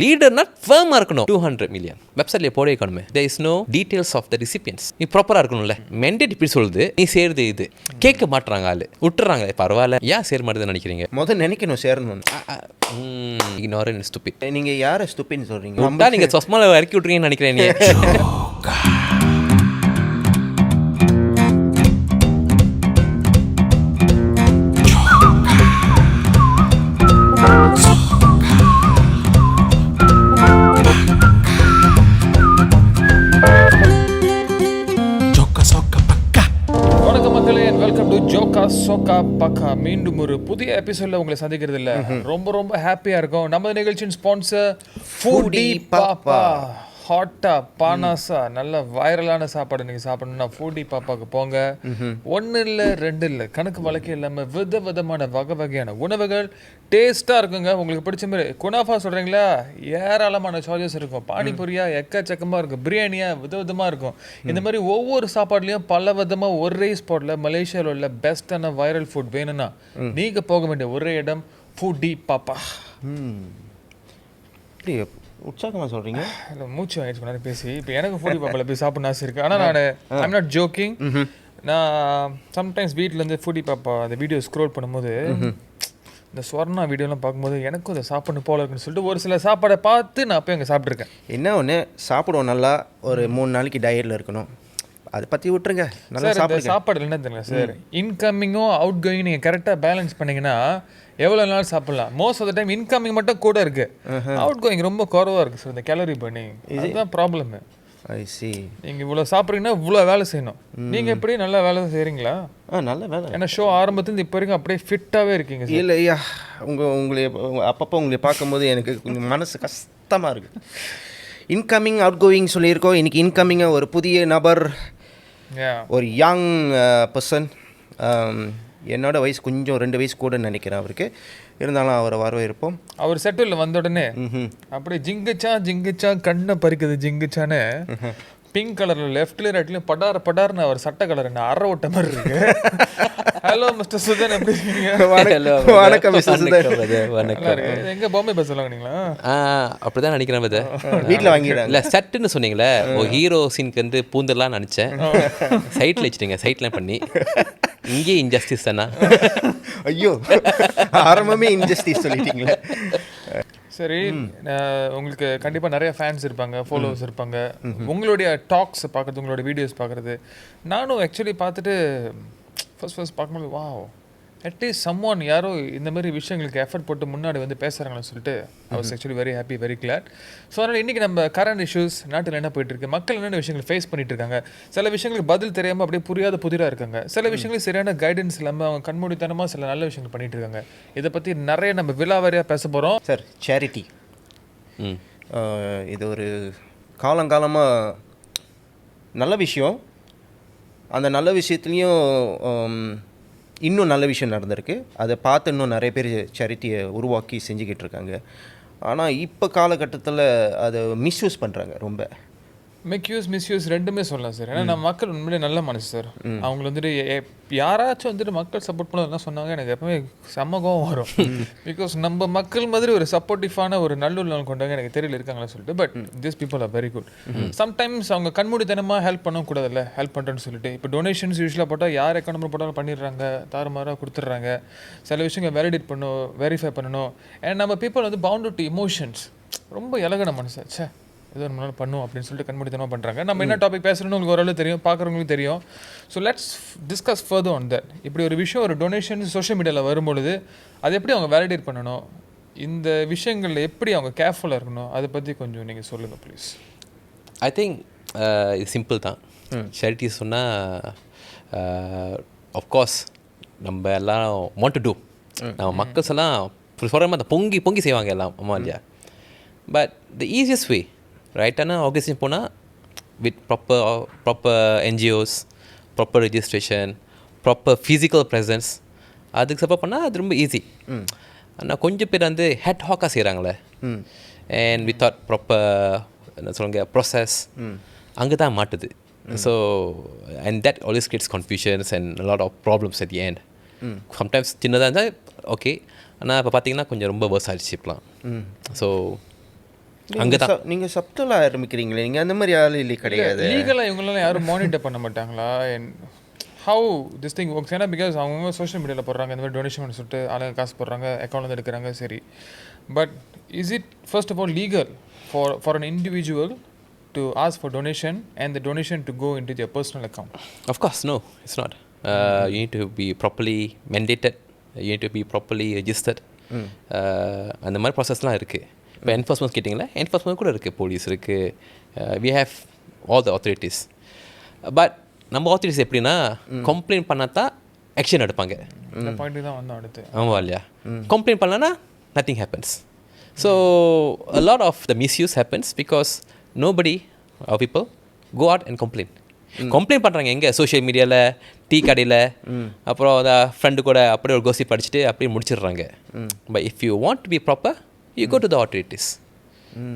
லீடர்னா ஃபர்மாக இருக்கணும். 200 million வெப்சைட்ல போட வைக்கணுமே. there is no details of the recipients. நீ ப்ராப்பராக இருக்கணும்ல. மெண்டேட் இப்படி சொல்லுது, நீ சேர்ந்து இது கேட்க மாட்டுறாங்க, ஆளு விட்டுறாங்க. பரவாயில்ல, ஏன் சேர மாட்டேதுன்னு நினைக்கிறீங்க? முதல் நினைக்கணும் சேரணும். Ignore and stupid. நீங்கள் யாரை ஸ்டூபிட்னு சொல்கிறீங்க? நீங்கள் சொஸ்மாவில் இறக்கி விட்றீங்கன்னு நினைக்கிறேன். நீ jokkkasokkapakka மீண்டும் ஒரு புதிய எபிசோட்ல உங்களை சந்திக்கிறதுல ரொம்ப ரொம்ப ஹாப்பியா இருக்கும். நம்ம நிகழ்ச்சியின் ஸ்பான்சர் Foodie Papa. ஹாட்டா பானாசா நல்ல வைரலான சாப்பாடு நீங்கள் சாப்பிடணும்னா Foodie Papaக்கு போங்க. 1 இல்லை 2 இல்லை, கணக்கு வழக்கே இல்லாமல் விதமான வகையான உணவுகள் டேஸ்ட்டாக இருக்குங்க. உங்களுக்கு பிடிச்ச மாதிரி குனாஃபா சொல்கிறீங்களா, ஏராளமான சார்ஜஸ் இருக்கும். பானிபூரியா எக்கச்சக்கமாக இருக்கும், பிரியாணியா விதமாக இருக்கும். இந்த மாதிரி ஒவ்வொரு சாப்பாடுலேயும் பல விதமாக ஒரே ஸ்பாட்டில் மலேசியாவில் உள்ள பெஸ்ட்டான வைரல் ஃபுட் வேணும்னா நீங்கள் போக வேண்டிய ஒரே இடம் Foodie Papa. உற்சாகமாக சொல்கிறீங்க? இல்லை, மூச்சு வாங்கிட்டு நிறைய பேசி. இப்போ எனக்கு Foodie Papaல போய் சாப்பிட்ணும் ஆசை இருக்குது. ஆனால் நான் ஐம் நாட் ஜோக்கிங். நான் சம்டைம்ஸ் வீட்டிலேருந்து Foodie Papa அந்த வீடியோ ஸ்க்ரோல் பண்ணும்போது இந்த ஸ்வர்ணா வீடியோலாம் பார்க்கும்போது எனக்கும் அதை சாப்பிடணும் போல இருக்குன்னு சொல்லிட்டு ஒரு சில சாப்பாடை பார்த்து நான் போய் அங்கே சாப்பிட்ருக்கேன். என்ன ஒன்று சாப்பிடுவோம், நல்லா ஒரு 3 நாளைக்கு டயட்டில் இருக்கணும், அதை பற்றி விட்டுருங்க. நல்லா சாப்பாடு என்ன தெரியல சார், இன்கமிங்கும் அவுட் கோயிங் நீங்கள் கரெக்டாக பேலன்ஸ் பண்ணிங்கன்னா எவ்வளோ நாள் சாப்பிடலாம். Most of the time incoming மட்டும் கூட இருக்கு, அவுட் கோயிங் ரொம்ப குறவாக இருக்குது சார். இந்த கேலரி பர்னிங் இதுதான் ப்ராப்ளம். ஐ சி. நீங்கள் இவ்வளோ சாப்பிட்றீங்கன்னா இவ்வளோ வேலை செய்யணும். நீங்கள் எப்படி நல்லா வேலை செய்கிறீங்களா? நல்ல வேலை. ஏன்னா ஷோ ஆரம்பத்துலேருந்து இப்போ வரைக்கும் அப்படியே ஃபிட்டாகவே இருக்கீங்க. இல்லை ஐயா, உங்களை அப்பப்போ உங்களை பார்க்கும்போது எனக்கு கொஞ்சம் மனசு கஷ்டமாக இருக்குது. இன்கமிங் அவுட் கோயிங் சொல்லியிருக்கோம். இன்றைக்கி இன்கமிங்காக ஒரு புதிய நபர், ஒரு யங் பர்சன். என்னோட வயசு கொஞ்சம் 2 வயசு கூட நினைக்கிறேன் அவருக்கு. இருந்தாலும் அவரை வரவேற்போம். அவர் செட்டில் வந்த உடனே அப்படியே ஜிங்குச்சா கண்ணை பறிக்குது ஜிங்குச்சான்னு பிங்க் கலரில் லெஃப்ட்லேயும் ரைட்லேயும் படார்னு அவர் சட்டை கலர் என்ன அரை ஓட்ட மாதிரி இருக்கு. ஹலோ மிஸ்டர் சுதன், எப்படி இருக்கீங்க? வணக்கம் மிஸ்டர் சுதன். வணக்கம். எங்கே பாம்பே பஸ் வாங்கினீங்களா? அப்படிதான் நினைக்கிறேன். வீட்டில் வாங்கிடுறேன். இல்லை, சட்டுன்னு சொன்னீங்களே, ஒரு ஹீரோ சீனுக்கு வந்து பூந்தர்லாம் நினச்சேன். சைட்டில் வச்சுட்டீங்க, சைட்லாம் பண்ணி. இங்கே இன்ஜஸ்டிஸ் தானா? ஐயோ, ஆரம்பமே இன்ஜஸ்டிஸ் சொல்லிட்டீங்களே. சரி, உங்களுக்கு கண்டிப்பாக நிறைய ஃபேன்ஸ் இருப்பாங்க, ஃபாலோவர்ஸ் இருப்பாங்க. உங்களுடைய டாக்ஸ் பார்க்குறது, உங்களோட வீடியோஸ் பார்க்குறது, நானும் ஆக்சுவலி பார்த்துட்டு ஃபர்ஸ்ட் பார்க்கும்போது வாவ், அட்லீஸ்ட் சம்ஒன் யாரோ இந்த மாதிரி விஷயங்களுக்கு எஃபர்ட் போட்டு முன்னாடி வந்து பேசுகிறாங்கன்னு சொல்லிட்டு I was actually very happy, very glad. So அதனால் இன்றைக்கி நம்ம கரண்ட் இஷ்யூஸ், நாட்டில் என்ன போயிட்டுருக்கு, மக்கள் என்னென்ன விஷயங்கள் ஃபேஸ் பண்ணிட்டு இருக்காங்க, சில விஷயங்களுக்கு பதில் தெரியாமல் அப்படியே புரியாத புதிராக இருக்காங்க, சில விஷயங்களுக்கு சரியான கைடன்ஸ் இல்லாமல் அவங்க கண்மூடித்தனமாக சில நல்ல விஷயங்கள் பண்ணிட்டு இருக்காங்க. இதை பற்றி நிறைய நம்ம விலாவாரியாக பேச போகிறோம். சார், சேரிட்டி இது ஒரு காலங்காலமாக நல்ல விஷயம். அந்த நல்ல விஷயத்துலேயும் இன்னும் நல்ல விஷயம் நடந்திருக்கு. அதை பார்த்து இன்னும் நிறைய பேர் சேரிட்டியை உருவாக்கி செஞ்சுக்கிட்டு இருக்காங்க. ஆனால் இப்போ காலகட்டத்தில் அதை மிஸ்யூஸ் பண்ணுறாங்க. ரொம்ப மிஸ்யூஸ் ரெண்டுமே சொல்லலாம் சார். ஏன்னா நம்ம மக்கள் உண்மையிலே நல்ல மனசு சார். அவங்கள வந்துட்டு யாராச்சும் வந்துட்டு மக்கள் சப்போர்ட் பண்ணலாம் சொன்னாங்க, எனக்கு எப்பவுமே சமகம் வரும். பிகாஸ் நம்ம மக்கள் மாதிரி ஒரு சப்போர்ட்டிவான ஒரு நல்லுள்ள கொண்டவங்க எனக்கு தெரியல இருக்காங்களா சொல்லிட்டு. But this people are very good. Sometimes அவங்க கண்மூடித்தனமாக ஹெல்ப் பண்ணக்கூடாதுல்ல, ஹெல்ப் பண்ணுறேன்னு சொல்லிட்டு. இப்போ டொனேஷன்ஸ் யூஸ்வலாக போட்டால் யார் அக்கௌண்ட் போட்டாலும் பண்ணிடுறாங்க, தாறுமாறாக கொடுத்துட்றாங்க. சில விஷயங்கள் வேலிடேட் பண்ணணும், வெரிஃபை பண்ணணும். அண்ட் நம்ம பீப்புள் வந்து பவுண்டட் டு இமோஷன்ஸ், ரொம்ப இலகன மனசு. சே, ஏதோ நம்மளால பண்ணும் அப்படின்னு சொல்லிட்டு கண்மூடித்தனமாக பண்ணுறாங்க. நம்ம என்ன டாபிக் பேசுகிறோன்னு உங்களுக்கு ஓரளவு தெரியும், பார்க்குறவங்களுக்கு தெரியும். So let's discuss further on that. இப்படி ஒரு விஷயம், ஒரு டொனேஷன் சோஷியல் மீடியாவில் வரும்பொழுது அது எப்படி அவங்க வேலிடேட் பண்ணணும், இந்த விஷயங்களில் எப்படி அவங்க கேர்ஃபுல்லாக இருக்கணும், அதை பற்றி கொஞ்சம் நீங்கள் சொல்லுங்கள் ப்ளீஸ். ஐ திங்க் இது சிம்பிள் தான். சேரிட்டி சொன்னால் ஆஃப்கோர்ஸ் நம்ம எல்லாம் வாண்ட் டு டூ. நம்ம மக்கள்ஸ் எல்லாம் சொல்கிற மாதிரி பொங்கி செய்வாங்க எல்லாம், அம்மா இல்லையா. பட் த ஈஸியஸ்ட் வே ரைட்டான ஆர்கனைசேஷன் போனால் with proper NGOs, proper registration, proper physical presence, அதுக்கு சப்போர்ட் பண்ணால் அது ரொம்ப ஈஸி. ஆனால் கொஞ்சம் பேர் வந்து ஹெட் ஹாக்காக செய்கிறாங்களே, அண்ட் வித்தவுட் ப்ராப்பர் என்ன சொல்லுங்க ப்ராசஸ், அங்கே தான் மாட்டுது. So and that always creates confusions and lot of problems at the end. Sometimes சின்னதாக இருந்தால் ஓகே, ஆனால் இப்போ பார்த்தீங்கன்னா கொஞ்சம் ரொம்ப வேர்ஸ் ஆகிடுச்சு இப்பலாம். ஸோ அங்கே தான் நீங்கள் சப்டலாக ஆரம்பிக்கிறீங்களே, நீங்கள் அந்த மாதிரி ஆள் இல்லை கிடையாது. லீகலாக இவங்களெல்லாம் யாரும் மானிட்டர் பண்ண மாட்டாங்களா? How this thing works? ஏன்னா பிகாஸ் அவங்க சோஷியல் மீடியாவில் போடுறாங்க இந்த மாதிரி டொனேஷன் பண்ணி சொல்லிட்டு ஆளுங்க காசு போடுறாங்க, அக்கௌண்ட்லேருந்து எடுக்கிறாங்க, சரி. But is it first of all legal for an individual to ask for donation and the donation to go into their personal account? Of course, no, it's not. You need to be properly mandated. You need to be properly registered. அந்த மாதிரி ப்ராசஸ்லாம் இருக்குது. இப்போ enforcement கேட்டிங்களா, enforcement கூட இருக்குது, police இருக்குது, we have all the authorities. But நம்ம authorities எப்படின்னா கம்ப்ளைண்ட் பண்ணாதான் ஆக்ஷன் எடுப்பாங்க. இந்த பாயிண்ட் தான் வந்து அடுத்து. ஆமாம் இல்லையா? கம்ப்ளைண்ட் பண்ணலன்னா nothing happens. So a lot of the misuse happens because nobody or people go out and complain. Complaint பண்ணுறாங்க எங்கே? சோஷியல் மீடியாவில், டீ கடையில், அப்புறம் அந்த ஃப்ரெண்டு கூட அப்படியே ஒரு கோசி படிச்சுட்டு அப்படியே முடிச்சிடுறாங்க. But if you want to be proper, you go to the authorities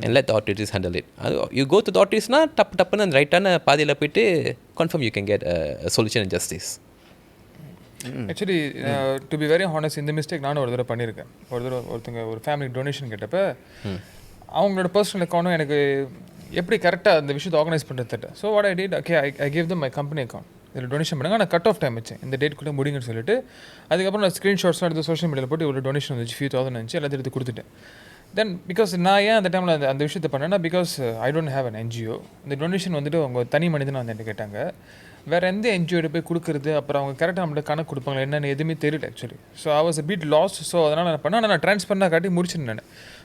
and let the authorities handle it. You go to the authorities-னா டப்புன்னு அந்த ரைட்டான பாதையில் போயிட்டு confirm you can get solution and justice. Actually to be very honest, இந்த mistake நானும் ஒரு தடவை பண்ணியிருக்கேன். ஒருத்தங்க ஒரு ஃபேமிலி டொனேஷன் கேட்டப்ப அவங்களோட பர்சனல் அக்கௌண்ட்டும் எனக்கு எப்படி கரெக்டாக அந்த விஷயத்தை ஆர்கனைஸ் பண்ணுறது தெரியல. So what I did, okay I give them my company account, இதில் டொனேஷன் பண்ணுங்க, நான் கட் ஆஃப் டைம் வச்சேன், இந்த டேட்குள்ளே முடிங்கன்னு சொல்லிட்டு. அதுக்கப்புறம் நான் ஸ்க்ரீன்ஷாட்ஸ்லாம் எடுத்து சோஷியல் மீடியாவில் போட்டு இவ்வளோ டொனேஷன் வந்துச்சு, few thousand வந்துச்சு, எல்லாத்தையும் எடுத்து கொடுத்துட்டேன். தென் பிகாஸ் நான் ஏன் அந்த டைமில் அந்த விஷயத்தை பண்ணேன்னா, because I don't have an NGO. இந்த டொனேஷன் வந்துட்டு அவங்க தனி மனிதனை வந்து என்ன கேட்டாங்க, வேறு எந்த NGO போய் கொடுக்குறது, அப்புறம் அவங்க கரெக்டாக நம்மளுக்கு கணக்கு கொடுப்பாங்களா என்னென்னு எதுவுமே தெரியல actually. So I was a bit last. So அதனால் நான் பண்ணேன், நான் ட்ரான்ஸ்ஃபர்னாக காட்டி முடிச்சிருந்தேன்.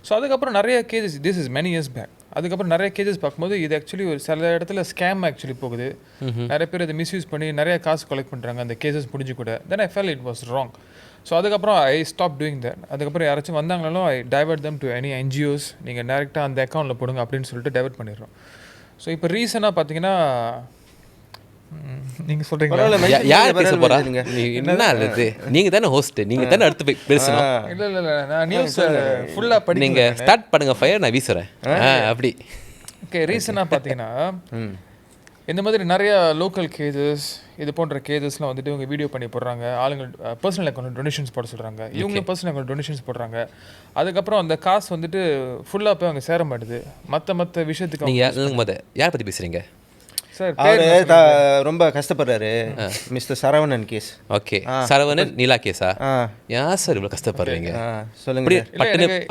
ஸோ அதுக்கப்புறம் நிறைய cases, this is many years back, அதுக்கப்புறம் நிறைய கேஜஸ் பார்க்கும்போது இது ஆக்சுவலி ஒரு சில இடத்துல ஸ்கேம் ஆக்சுவலி போகுது. நிறைய பேர் இதை மிஸ்யூஸ் பண்ணி நிறைய காசு கலெக்ட் பண்ணுறாங்க அந்த கேசஸ் முடிஞ்சு கூட. Then I felt it was wrong. So அதுக்கப்புறம் ஐ ஸ்டாப் டூயிங் தட். அதுக்கப்புறம் யாராச்சும் வந்தாங்களோ I diverted them to any NGOs, நீங்கள் டேரெக்டாக அந்த அக்கௌண்ட்டில் போடுங்க அப்படின்னு சொல்லிட்டு டைவர்ட் பண்ணிடுறோம். ஸோ இப்போ ரீசனாக பார்த்தீங்கன்னா நீங்கள் சொல்கிறீங்களா, யார் பேச போகிறா? என்ன அல்லது நீங்கள் தானே ஹோஸ்ட்டு, நீங்கள் தானே அடுத்து போய் பேசணும். இல்லை நான் நியூஸ் ஃபுல்லாக படி, நீங்கள் ஸ்டார்ட் பண்ணுங்க ஃபயர், நான் வீசுகிறேன் அப்படி. ஓகே, ரீசனாக பார்த்தீங்கன்னா இந்த மாதிரி நிறைய லோக்கல் கேஜஸ், இது போன்ற கேஜஸ்லாம் வந்துட்டு இவங்க வீடியோ பண்ணி போடுறாங்க, ஆளுங்க பர்சனல் அக்கௌண்ட் டொனேஷன்ஸ் போட சொல்கிறாங்க, இவங்க பர்சனல் அக்கௌண்ட் டொனேஷன்ஸ் போடுறாங்க. அதுக்கப்புறம் அந்த காசு வந்துட்டு ஃபுல்லாக போய் அவங்க சேர மாட்டுது மற்ற விஷயத்துக்கு. நீங்கள் யாரை பற்றி பேசுகிறீங்க சார்? ரொம்ப கஷ்டப்படுறாரு mister Saravanan case. Okay, Saravanan Neela கேஸா? யார் சார் இவ்வளோ கஷ்டப்படுறீங்க? சொல்லுங்க.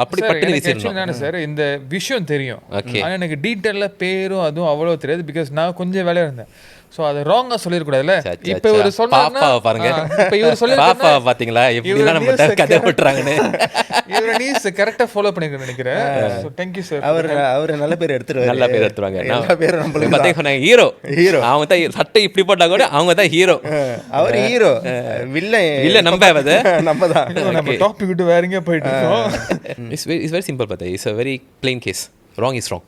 அப்படி பட்டுன்னு வீசிடணும் சார். இந்த விஷயம் தெரியும், ஆனால் எனக்கு டீட்டெயிலாக பேரும் அதுவும் அவ்வளோ தெரியாது, பிகாஸ் நான் கொஞ்சம் வேலையாக இருந்தேன். ஸோ அதை ராங்கா சொல்லிருக்கூடாதுல்ல. இப்போ இவர் சொன்னாருன்னா பாருங்க, இப்போ இவர் சொல்லி பாப்பா பாத்தீங்களா எப்படிலாம் நம்ம கதை விட்டுறாங்கன்னு. இவரை நீஸ் கரெக்டாக ஃபாலோ பண்ணிருக்கேன்னு நினைக்கிறேன். So thank you sir. அவர் நல்ல பேர் எடுத்துருவாங்க, நல்ல பேர் எடுத்துருவாங்க. நல்ல பேர் நம்மளுக்கு பார்த்தீங்கன்னா ஹீரோ அவங்க தான், சட்டை இப்படி போட்டா கூட அவங்க தான் ஹீரோ. அவர் ஹீரோ, வில்ல நம்ம நம்ம தான். நம்ம டாபிக் விட்டு வேற எங்கேயா போயிட்டு இருக்கோம். இட்ஸ் வெரி சிம்பிள் பார்த்தா, it's a very plain case. Wrong is wrong.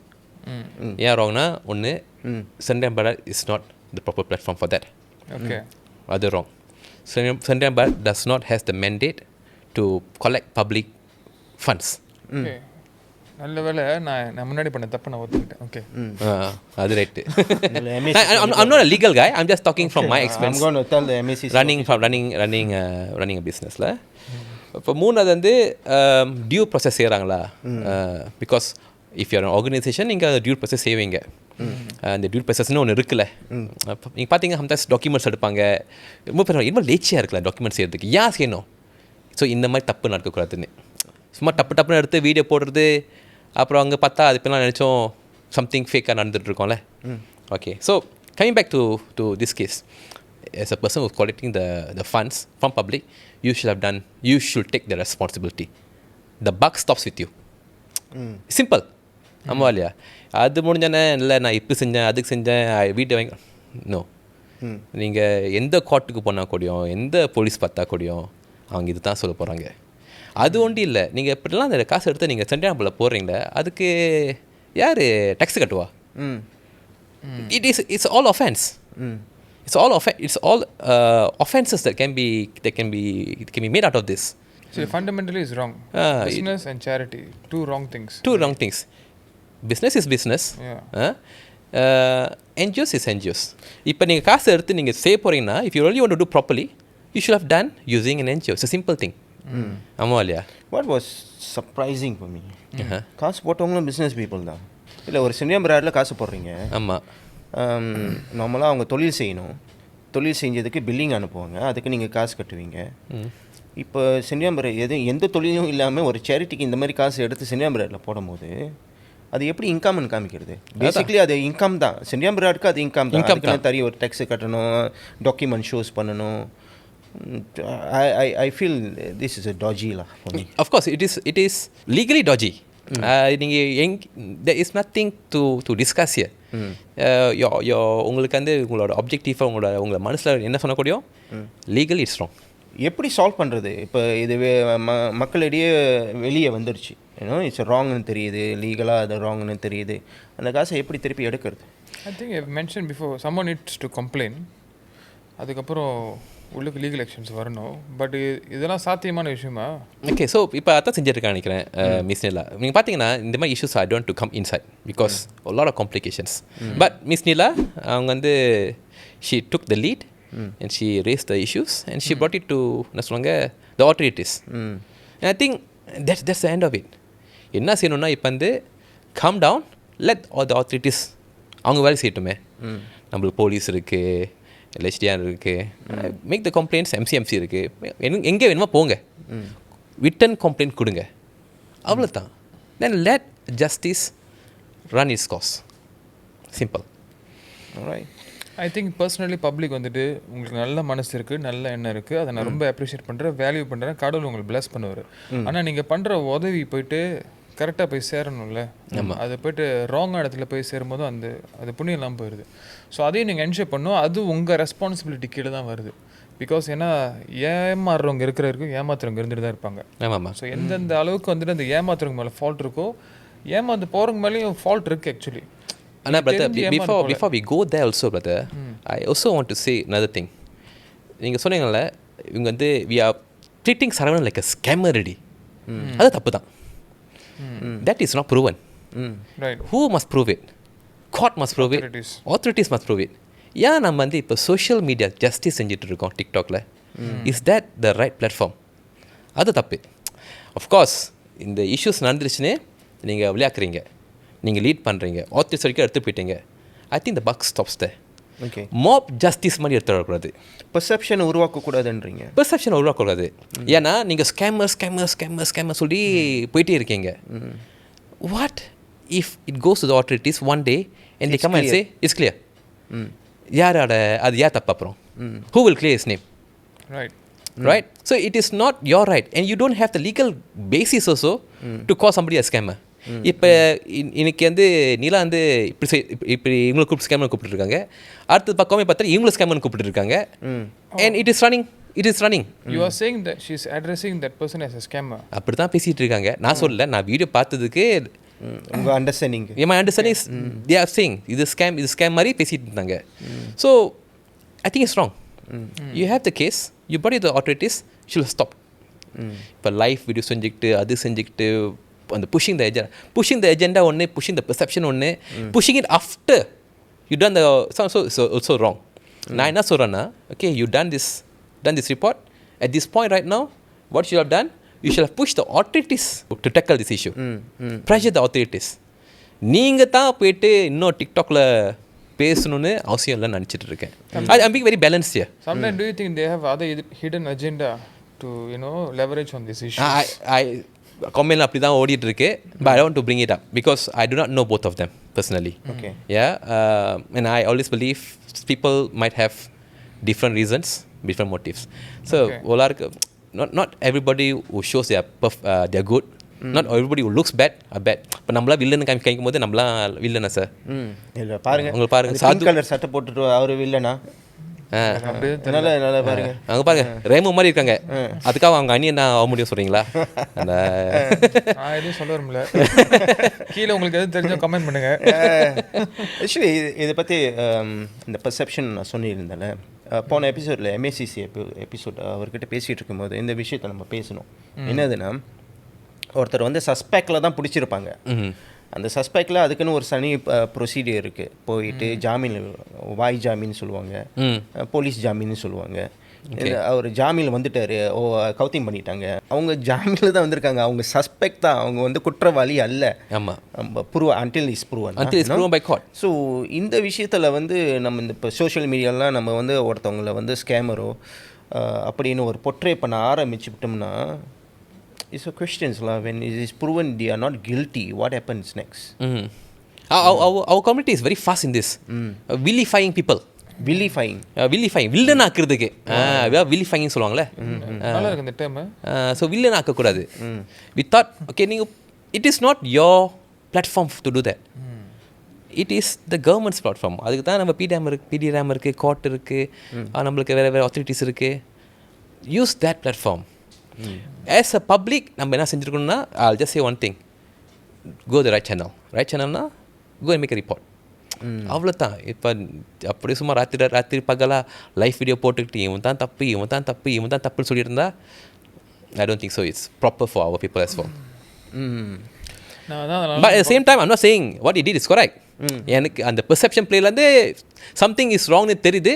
ஏன் ராங்னா, ஒன்று சண்டே படா is not the proper platform for that. Okay. Other wrong. Sundar Bharat does not has the mandate to collect public funds. Okay. நல்ல வேளை நான் முன்னாடி பண்ண தப்பு நான் ஒத்துக்கிட்டேன். ஓகே, அது right. I'm not a legal guy. I'm just talking from my experience. I'm going to tell the MEC running a business-ல. இப்போ மூணாவது வந்து டியூ ப்ராசஸ் செய்கிறாங்களா? பிகாஸ் இஃப் யூஆர் ஆர்கனைசேஷன் நீங்கள் டியூ ப்ராசஸ் செய்வீங்க. அந்த டியூ ப்ராசஸ்னு ஒன்று இருக்குல்ல. நீங்கள் பார்த்தீங்க சம்டைம்ஸ் டாக்குமெண்ட்ஸ் எடுப்பாங்க. ரொம்ப லேச்சியாக இருக்குல்ல டாக்குமெண்ட்ஸ் செய்யறதுக்கு. ஏன் செய்யணும்? ஸோ இந்த மாதிரி தப்பு நடக்கக்கூடாதுன்னு சும்மா டப்புன்னு எடுத்து வீடியோ போடுறது, அப்புறம் அங்கே பார்த்தா அது இப்போலாம் நினச்சோம் சம்திங் ஃபேக்காக நடந்துகிட்ருக்கோம்ல. Okay, so coming back to this case, as a person who's collecting the funds from public, you should take the responsibility. The buck stops with you. Simple. ஆமாம் இல்லையா? அது முடிஞ்சானே இல்லை நான் இப்போ செஞ்சேன் அதுக்கு செஞ்சேன் வீட்டை வாங்கி நோ. நீங்கள் எந்த கோர்ட்டுக்கு போனால் கூடியும், எந்த போலீஸ் பார்த்தா கூடியும் அவங்க இது தான் சொல்ல போகிறாங்க. அது ஒன்றும் இல்லை, நீங்கள் இப்படிலாம் அந்த காசு எடுத்து நீங்கள் சென்டாம்பில் போடுறீங்களே, அதுக்கு யார் tax Kathua? It's all offense. It's all offenses that can be made out of this. So fundamentally is wrong. Business and charity, two wrong things. Business is business. NGOs is NGOs. இப்போ நீங்கள் காசு எடுத்து நீங்கள் செய்ய போகிறீங்கன்னா, if you really want to do properly, you should have done using an NGO. It's a simple thing. ஆமாம் இல்லையா? What was surprising for me, காசு போட்டவங்களும் பிஸ்னஸ் பீப்புள் தான். இல்லை ஒரு சென்னியம் பிராடில் காசு போடுறீங்க. ஆமாம். நார்மலாக அவங்க தொழில் செய்யணும், தொழில் செஞ்சதுக்கு பில்லிங் அனுப்புவாங்க, அதுக்கு நீங்கள் காசு கட்டுவீங்க. இப்போ சென்னியாம்பரை எந்த தொழிலும் இல்லாமல் ஒரு சேரிட்டிக்கு இந்த மாதிரி காசு எடுத்து சென்னியாம்பரையில் போடும்போது அது எப்படி இன்கம்னு காமிக்கிறது? பேசிக்லி அது இன்கம் தான், சென்னியாம்பராடுக்கு அது இன்கம் தான். அதுக்கு தனி ஒரு டேக்ஸு கட்டணும், டாக்குமெண்ட் ஷோஸ் பண்ணணும். I feel this is a dodgy lah for me. Of course it is legally dodgy. There is nothing to discuss here. உங்களுக்கு வந்து உங்களோட ஆப்ஜெக்டிவாக உங்களை மனசில் என்ன சொன்னக்கூடியோ லீகலி இட்ஸ் ராங். எப்படி சால்வ் பண்ணுறது? இப்போ இது மக்களிடையே வெளியே வந்துடுச்சு, ஏன்னா இட்ஸ் ராங்னு தெரியுது, லீகலாக அது ராங்னு தெரியுது. அந்த காசை எப்படி திருப்பி எடுக்கிறது? I think I've mentioned before, someone needs to complain, அதுக்கப்புறம் உள்ளுக்கு லீகல் ஆக்ஷன்ஸ் வரணும். பட் இதெல்லாம் சாத்தியமான விஷயமா? ஓகே, ஸோ இப்போ அதான் செஞ்சுருக்கான்னு நினைக்கிறேன் மிஸ் நீலா. நீங்கள் பார்த்தீங்கன்னா இந்த மாதிரி issues I don't to come inside because lot of complications. But miss Neela அவங்க வந்து she took the lead and she raised the issues and she brought it to என்ன சொல்லுவாங்க the authorities. And I think that's the end of it. என்ன செய்யணும்னா இப்போ வந்து calm down, let all the authorities அவங்க வேலை செய்யட்டுமே. நம்மளுக்கு போலீஸ் இருக்குது, எல்ஹெச்டிஆர் இருக்குது, மேக் த கம்ப்ளைண்ட்ஸ், எம்சிஎம்சி இருக்குது, எங்கே வேணுமோ போங்க, ரிட்டன் கம்ப்ளைண்ட் கொடுங்க, அவ்வளோதான். Then let justice run its course, simple. Right. I think personally public வந்துட்டு உங்களுக்கு நல்ல மனசு இருக்குது, நல்ல எண்ணம் இருக்குது, அதை நான் ரொம்ப அப்ரிஷியேட் பண்ணுறேன், வேல்யூ பண்ணுறேன், கடவுள் உங்களுக்கு பிளஸ் பண்ணுவார். ஆனால் நீங்கள் பண்ணுற உதவி போயிட்டு கரெக்டாக போய் சேரணும்ல, அது போய்ட்டு ராங்கான இடத்துல போய் சேரும்போது அது புண்ணியம் இல்லாமல் போயிடுது. ஸோ அதையும் நீங்கள் என்ஷூர் பண்ணணும், அது உங்கள் ரெஸ்பான்சிபிலிட்டி கீழே தான் வருது. பிகாஸ் ஏன்னா ஏமாறுறவங்க இருக்கிற வரைக்கும் ஏமாத்துறவங்க இருந்துட்டு தான் இருப்பாங்க. ஆமாம். ஸோ எந்தெந்த அளவுக்கு வந்துட்டு அந்த ஏமாத்துறவங்க மேலே ஃபால்ட் இருக்கோ, ஏமாந்து போகிறவங்க மேலேயும் ஃபால்ட் இருக்குது actually. Anna brother, before we go there also brother, I also want to say another thing. நீங்கள் சொன்னீங்கல்ல இவங்க வந்து we are treating Saravanan like a scammer already. அது தப்பு தான். That is not proven. Right. Who must prove it? Court must prove it. Authorities must prove it. ஏன் நம்ம வந்து இப்போ சோஷியல் மீடியா ஜஸ்டிஸ் செஞ்சுட்டு இருக்கோம் டிக்டாக்ல? Is that the right platform? அது தப்பு. அஃப்கோர்ஸ் இந்த இஷ்யூஸ் நடந்துருச்சுன்னு நீங்கள் விளையாக்குறீங்க, நீங்கள் லீட் பண்ணுறீங்க, ஆத்தரிஸ் வரைக்கும் எடுத்து போயிட்டீங்க. I think the buck stops the. Okay, mob justice மாதிரி எடுத்து வரக்கூடாது, பெர்செப்ஷனை உருவாக்கக்கூடாதுன்றீங்க. பெர்செப்ஷனை உருவாக்கக்கூடாது. ஏன்னா நீங்கள் ஸ்கேமர் சொல்லி போயிட்டே இருக்கீங்க. What if it goes to the authorities one day and the come and say it's clear? யாரோட அது யார் தப்பு? அப்புறம் who will clear his name? Right? So it is not your right and you don't have the legal basis also to call somebody a scammer. இப்போ இன்னைக்கு வந்து நீலா வந்து இப்படி இவங்களை கூப்பிட்டு ஸ்கேமர் கூப்பிட்டுருக்காங்க, அடுத்தது பக்கமே பார்த்தா இவங்களை ஸ்கேமர்னு கூப்பிட்டுருக்காங்க. And it is running. You are saying that she is addressing that person as a scammer. அப்படி தான் பேசிகிட்டு இருக்காங்க. நான் சொல்லல, நான் வீடியோ பார்த்ததுக்கு உங்கள் understanding is they are saying இது ஸ்கேம் மாதிரி பேசிகிட்டு இருந்தாங்க. So I think it's wrong. You have the case, you brought it to the authorities, she'll stop. இப்போ லைஃப் வீடியோ செஞ்சுக்கிட்டு அது செஞ்சுக்கிட்டு அந்த புஷிங் த எஜெண்டா ஒன்று, புஷிங் த பெர்செப்ஷன் ஒன்று, pushing it after you done the also wrong. நான் என்ன சொல்கிறேன்னா, okay you done this report at this point right now, what should have done, you should have push the authorities to tackle this issue, pressure the authorities. நீங்கள் தான் போயிட்டு இன்னும் டிக்டாக்ல பேசணும்னு அவசியம் இல்லைன்னு நினச்சிட்டு இருக்கேன். I'm being very balanced here. Sometimes do you think they have other hidden agenda to leverage on this issue? கமெண்ட்ல அப்படி தான் ஓடிட்டு இருக்கு. But I want to bring it up because I do not know both of them personally. Okay. Yeah, and I always believe people might have different reasons, different motives. So not everybody who shows they are good, not everybody who looks bad are bad. இப்போ நம்மளாம் வில்லன்னு காமிக்கும் போது நம்மளாம் வில்லனா sir? இல்லை பாருங்க, உங்களுக்கு பாருங்க, சாது கலர் சட்டை போட்டுட்டு அவர் வில்லனா? நல்லா பாருங்க, அவங்க பாருங்க ரேமு மாதிரி இருக்காங்க. அதுக்காக அவங்க அண்ணி என்ன ஆக முடியும் சொல்றீங்களா? அந்த எதுவும் சொல்ல வரும்ல, கீழே உங்களுக்கு எதுவும் தெரிஞ்சோ கமெண்ட் பண்ணுங்க. ஆக்சுவலி இதை பற்றி இந்த பெர்செப்ஷன் நான் சொல்லியிருந்தேன்ல போன எபிசோடில், எம்ஏசிசி எபிசோட், அவர்கிட்ட பேசிகிட்டு இருக்கும்போது இந்த விஷயத்தை நம்ம பேசணும். என்னதுன்னா, ஒருத்தர் வந்து சஸ்பெக்டில் தான் பிடிச்சிருப்பாங்க. அந்த சஸ்பெக்டில் அதுக்குன்னு ஒரு தனி ப்ரொசீடியர் இருக்குது. போயிட்டு ஜாமீன், வாய் ஜாமீன் சொல்லுவாங்க, போலீஸ் ஜாமீன் சொல்லுவாங்க. அவர் ஜாமீனில் வந்துட்டார், கவுத்திங் பண்ணிட்டாங்க. அவங்க ஜாமீனில் தான் வந்திருக்காங்க, அவங்க சஸ்பெக்ட் தான், அவங்க வந்து குற்றவாளி அல்ல. ஆமாம், prove until is proven by court. So இந்த விஷயத்தில் வந்து நம்ம இந்த இப்போ சோஷியல் மீடியாலாம் நம்ம வந்து ஒருத்தவங்களை வந்து ஸ்கேமரோ அப்படின்னு ஒரு பொட்ரே பண்ண ஆரம்பிச்சுட்டோம்னா இட்ஸ் அ கொஸ்டின்ஸ்லாம் when it is proven the are not guilty, what happens next? Our community is very fast in this. Vilifying people. Villain ஆக்குறதுக்கு வில்லிஃபைங் சொல்லுவாங்களே, நல்லா இருக்கு இந்த டேர்ம். ஸோ வில்லன் ஆக்கக்கூடாது. வி தாட் ஓகே, நீங்கள் it is not your platform to do that, it is the government's platform. அதுக்கு தான் நம்ம பிடிராம் இருக்குது, கோர்ட் இருக்குது, நம்மளுக்கு வேறு அத்தாரிட்டிஸ் இருக்குது. Use that platform. As a public நம்ம என்ன செஞ்சுருக்கணும்னா, I'll just say one thing, go the right channel go and make a report. அவ்வளோதான். இப்போ அப்படியே சும்மா ராத்திரி பகலாக லைஃப் வீடியோ போட்டுக்கிட்டு இவன் தான் தப்புன்னு சொல்லியிருந்தா I don't think so it's proper for our people as well. But at the same time I'm not saying what he did is correct. எனக்கு அந்த பெர்செப்ஷன் பிளேலேருந்து சம்திங் இஸ் ராங்னு தெரியுது.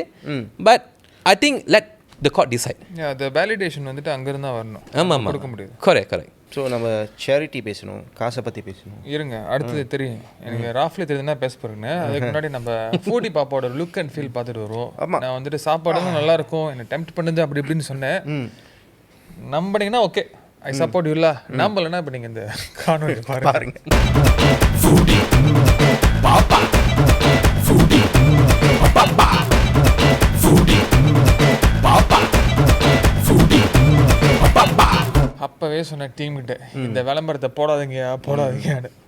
But I think let the court decide. the validation வந்துட்டு அங்கிருந்து தான் வரணும். ஆமாம், கொடுக்க முடியாது. correct. ஸோ நம்ம சேரிட்டி பேசணும், காசை பற்றி பேசணும். இருங்க, அடுத்தது தெரியும் எனக்கு, ராஃப்ல தெரியுதுன்னா பேச போறேங்க. அதுக்கு முன்னாடி நம்ம ஃபூடி பாப்பாவோட லுக் அண்ட் ஃபீல் பார்த்துட்டு வருவோம். நான் வந்துட்டு சாப்பாடும் நல்லா இருக்கும், என்னை டெம்ப்ட் பண்ணுது அப்படி இப்படின்னு சொன்னேன். நம்பினீங்கன்னா ஓகே, ஐ சப்போர்ட் யூ. நம்பலைன்னா இப்போ நீங்கள் இந்த காணொலி பாருங்க. ஃபூடி பாப்பா, ஃபூடி பாப்பா, ஃபூடி பாப்பா, ஃபூடி பாப்பா. அப்போவே சொன்ன டீம்கிட்ட இந்த விளம்பரத்தை போடாதீங்க.